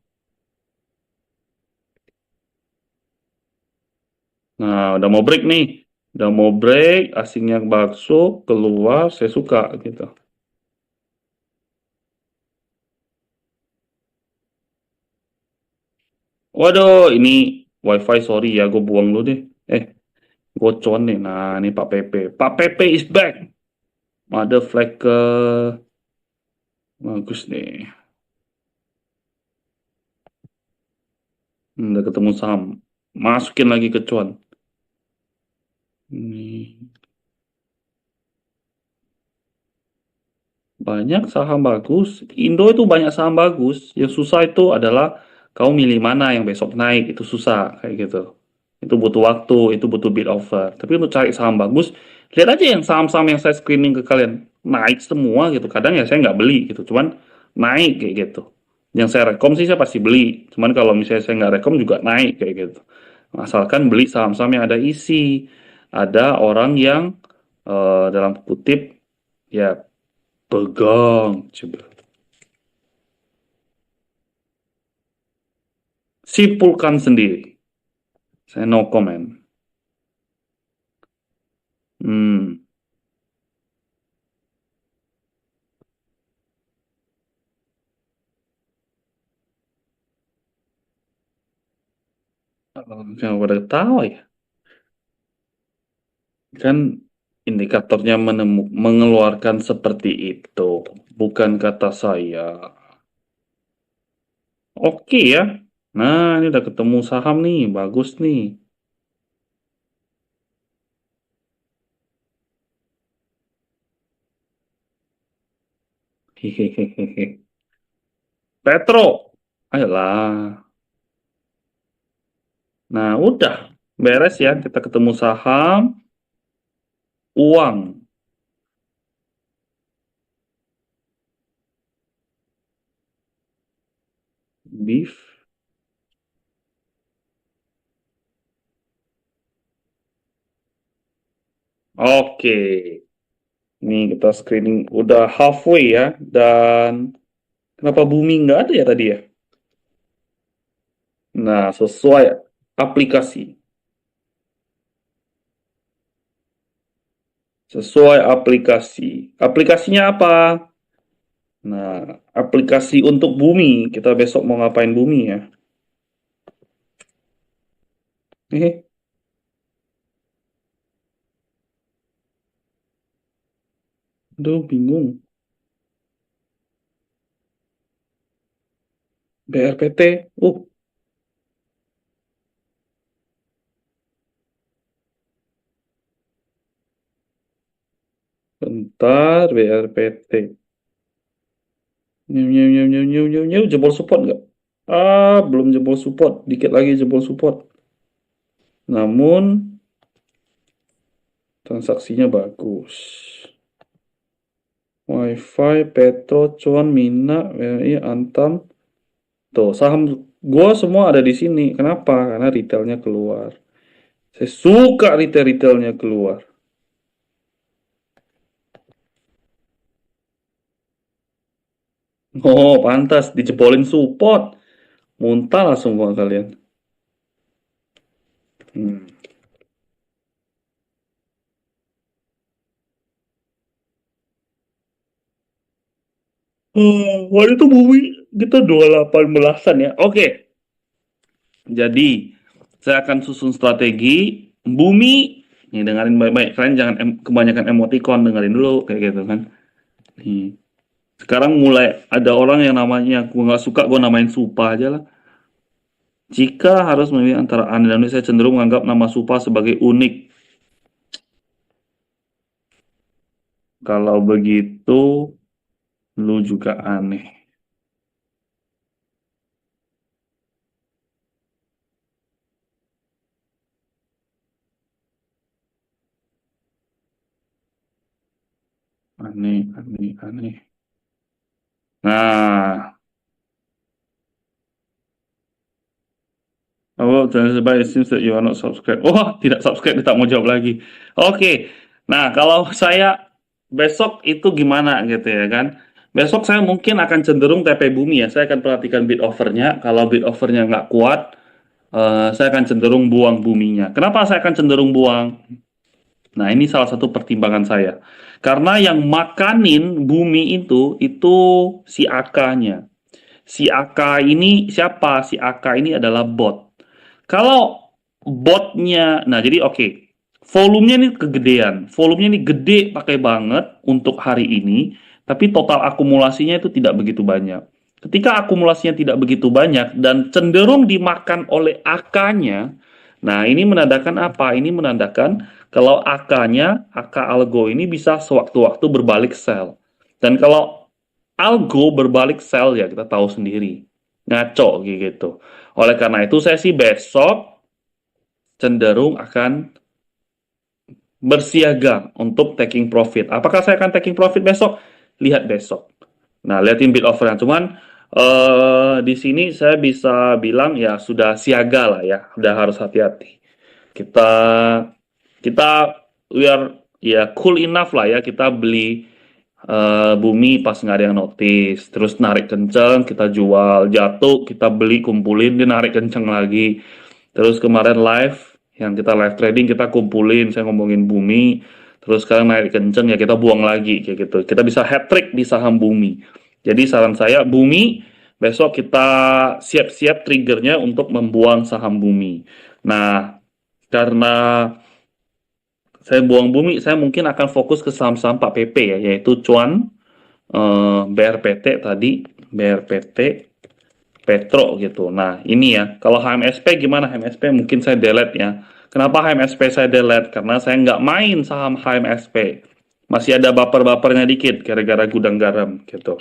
Nah, udah mau break nih. Udah mau break, asingnya masuk, keluar, saya suka gitu. Waduh, ini WiFi sorry ya, gue buang dulu deh. Eh, gocon nih. Nah, ini Pak Pepe. Pak Pepe is back. Ada Flecker. Bagus nih. Udah ketemu saham. Masukin lagi ke cuan. Ini banyak saham bagus. Indo itu banyak saham bagus. Yang susah itu adalah kau milih mana yang besok naik. Itu susah kayak gitu. Itu butuh waktu, itu butuh bid offer. Tapi untuk cari saham bagus, lihat aja yang saham-saham yang saya screening ke kalian. Naik semua gitu. Kadang ya saya nggak beli gitu. Cuman naik kayak gitu. Yang saya rekom sih saya pasti beli. Cuman kalau misalnya saya nggak rekom juga naik kayak gitu. Asalkan beli saham-saham yang ada isi. Ada orang yang dalam kutip ya pegang coba. Simpulkan sendiri. Saya no comment. Hmm. Yang pada tahu ya. Kan indikatornya mengeluarkan seperti itu. Bukan kata saya. Oke ya. Nah, ini udah ketemu saham nih. Bagus nih. Hehehe. Petro. Ayolah. Nah, udah. Beres ya. Kita ketemu saham. Uang. Beef. Oke. Nih kita screening. Udah halfway ya. Dan kenapa bumi nggak ada ya tadi ya? Nah, sesuai aplikasi. Sesuai aplikasi. Aplikasinya apa? Nah, aplikasi untuk bumi. Kita besok mau ngapain bumi ya? Eh, aduh bingung. BRPT. Bentar, BRPT. Nyew, nyew, nyew, nyew, nyew, nyew, nyew. Jebol support nggak? Ah, belum jebol support. Dikit lagi jebol support. Namun, transaksinya bagus. WiFi, Petro, Cuan, Mina, BRI, Antam. Tuh, saham gua semua ada di sini. Kenapa? Karena retailnya keluar. Saya suka retailnya keluar. Oh, pantas dijebolin support. Muntah lah semua kalian. Hmm. Waktu itu bumi kita 28 belasan ya. Oke, jadi saya akan susun strategi bumi. Nih dengerin baik-baik. Kalian jangan kebanyakan emoticon, dengerin dulu kayak gitu kan. Nih. Sekarang mulai ada orang yang namanya gue nggak suka, gue namain Supa aja lah. Jika harus memilih antara Anda dan Indonesia, saya cenderung menganggap nama Supa sebagai unik. Kalau begitu, lu juga aneh. Aneh, aneh, aneh. Nah, oh, it seems that you are not subscribed. Oh, tidak subscribe, tak mau jawab lagi. Oke, nah kalau saya besok itu gimana gitu ya kan? Besok saya mungkin akan cenderung TP Bumi ya. Saya akan perhatikan bid offernya. Kalau bid offernya nggak kuat, saya akan cenderung buang buminya. Kenapa saya akan cenderung buang? Nah, ini salah satu pertimbangan saya. Karena yang makanin bumi itu si AK-nya. Si AK ini siapa? Si AK ini adalah bot. Kalau botnya, nah jadi oke, volumenya ini kegedean, volumenya ini gede pakai banget untuk hari ini, tapi total akumulasinya itu tidak begitu banyak. Ketika akumulasinya tidak begitu banyak dan cenderung dimakan oleh AK-nya, nah ini menandakan apa? Ini menandakan kalau AK-nya, AK algo ini bisa sewaktu-waktu berbalik sell. Dan kalau algo berbalik sell ya kita tahu sendiri, ngaco gitu. Oleh karena itu saya sih besok cenderung akan bersiaga untuk taking profit. Apakah saya akan taking profit besok? Lihat besok. Nah, lihatin bid offernya. Cuman Di sini saya bisa bilang ya sudah siaga lah ya, udah harus hati-hati. Kita kita we are ya cool enough lah ya kita beli bumi pas nggak ada yang notice, terus narik kenceng, kita jual, jatuh, kita beli, kumpulin, dia narik kenceng lagi. Terus kemarin live, yang kita live trading, kita kumpulin, saya ngomongin bumi, terus sekarang narik kenceng, ya kita buang lagi, kayak gitu. Kita bisa hat trick di saham bumi. Jadi saran saya, bumi, besok kita siap-siap triggernya untuk membuang saham bumi. Nah, karena saya buang bumi, saya mungkin akan fokus ke saham-saham Pak PP ya, yaitu Cuan, BRPT tadi, BRPT, Petro gitu. Nah, ini ya, kalau HMSP gimana? HMSP mungkin saya delete ya. Kenapa HMSP saya delete? Karena saya nggak main saham HMSP. Masih ada baper-bapernya dikit, gara-gara gudang garam gitu.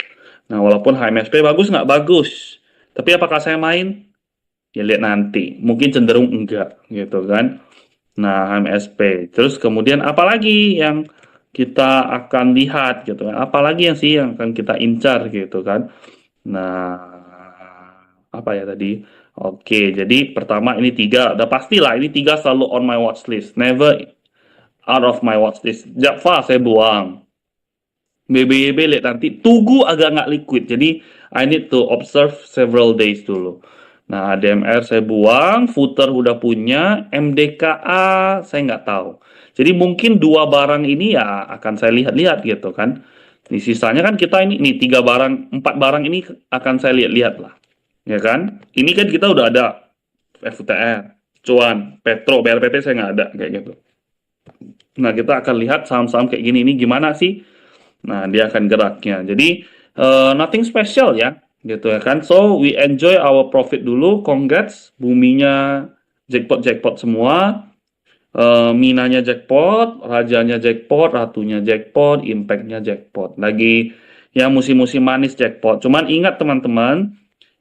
Nah, walaupun HMSP bagus nggak bagus. Tapi apakah saya main? Ya lihat nanti. Mungkin cenderung enggak gitu kan. Nah, HMSP. Terus kemudian apalagi yang kita akan lihat gitu kan? Apalagi yang sih yang akan kita incar gitu kan? Nah, apa ya tadi? Oke, jadi pertama ini tiga, udah pastilah ini tiga selalu on my watch list, never out of my watch list. Jakfa saya buang, BBYB lihat nanti, Tugu agak nggak liquid, jadi I need to observe several days dulu. Nah, ADMR saya buang, Footer udah punya, MDKA saya nggak tahu. Jadi mungkin dua barang ini ya akan saya lihat-lihat gitu kan. Di sisanya kan kita ini tiga barang, empat barang ini akan saya lihat-lihat lah, ya kan? Ini kan kita udah ada FUTR, Cuan, Petro, BRPT saya nggak ada kayak gitu. Nah, kita akan lihat saham-saham kayak gini ini gimana sih. Nah, dia akan geraknya. Jadi, nothing special ya, gitu ya kan. So, we enjoy our profit dulu. Congrats, buminya jackpot-jackpot semua. Minanya jackpot, rajanya jackpot, ratunya jackpot, impactnya jackpot. Lagi yang musim-musim manis jackpot. Cuman ingat teman-teman,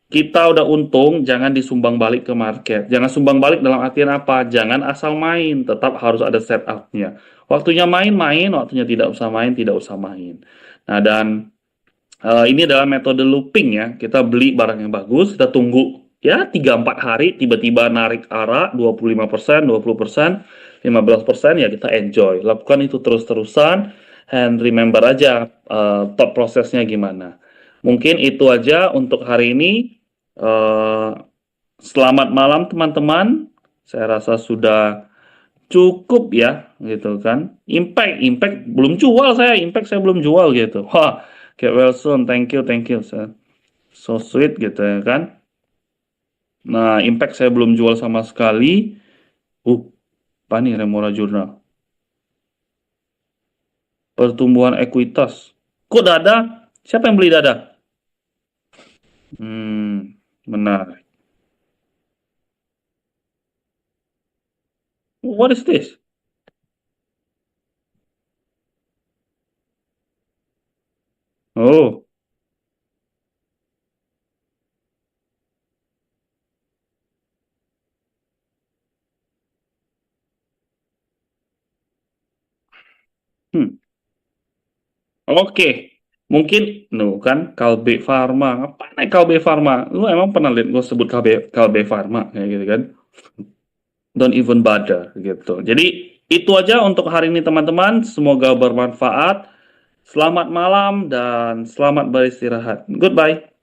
kita udah untung, jangan disumbang balik ke market. Jangan sumbang balik dalam artian apa? Jangan asal main, tetap harus ada setup-nya. Waktunya main-main, waktunya tidak usah main, tidak usah main. Nah, dan ini adalah metode looping ya. Kita beli barang yang bagus, kita tunggu ya 3-4 hari, tiba-tiba narik arah 25%, 20%, 15% ya kita enjoy. Lakukan itu terus-terusan, and remember aja thought prosesnya gimana. Mungkin itu aja untuk hari ini. Selamat malam teman-teman. Saya rasa sudah cukup ya, gitu kan. Impact belum jual saya, Impact saya belum jual gitu. Wah, get well soon, thank you, sir. So sweet gitu ya kan. Nah, Impact saya belum jual sama sekali. Apa nih Remora Jurnal? Pertumbuhan ekuitas. Kok dada? Siapa yang beli dada? Benar. What is this? Oh, hmm. Oke, mungkin, no kan, Kalbe Farma. Apa nih Kalbe Farma? Lu emang pernah lihat gue sebut Kalbe Farma kayak gitu kan? Don't even bother gitu. Jadi itu aja untuk hari ini teman-teman. Semoga bermanfaat. Selamat malam dan selamat beristirahat. Goodbye.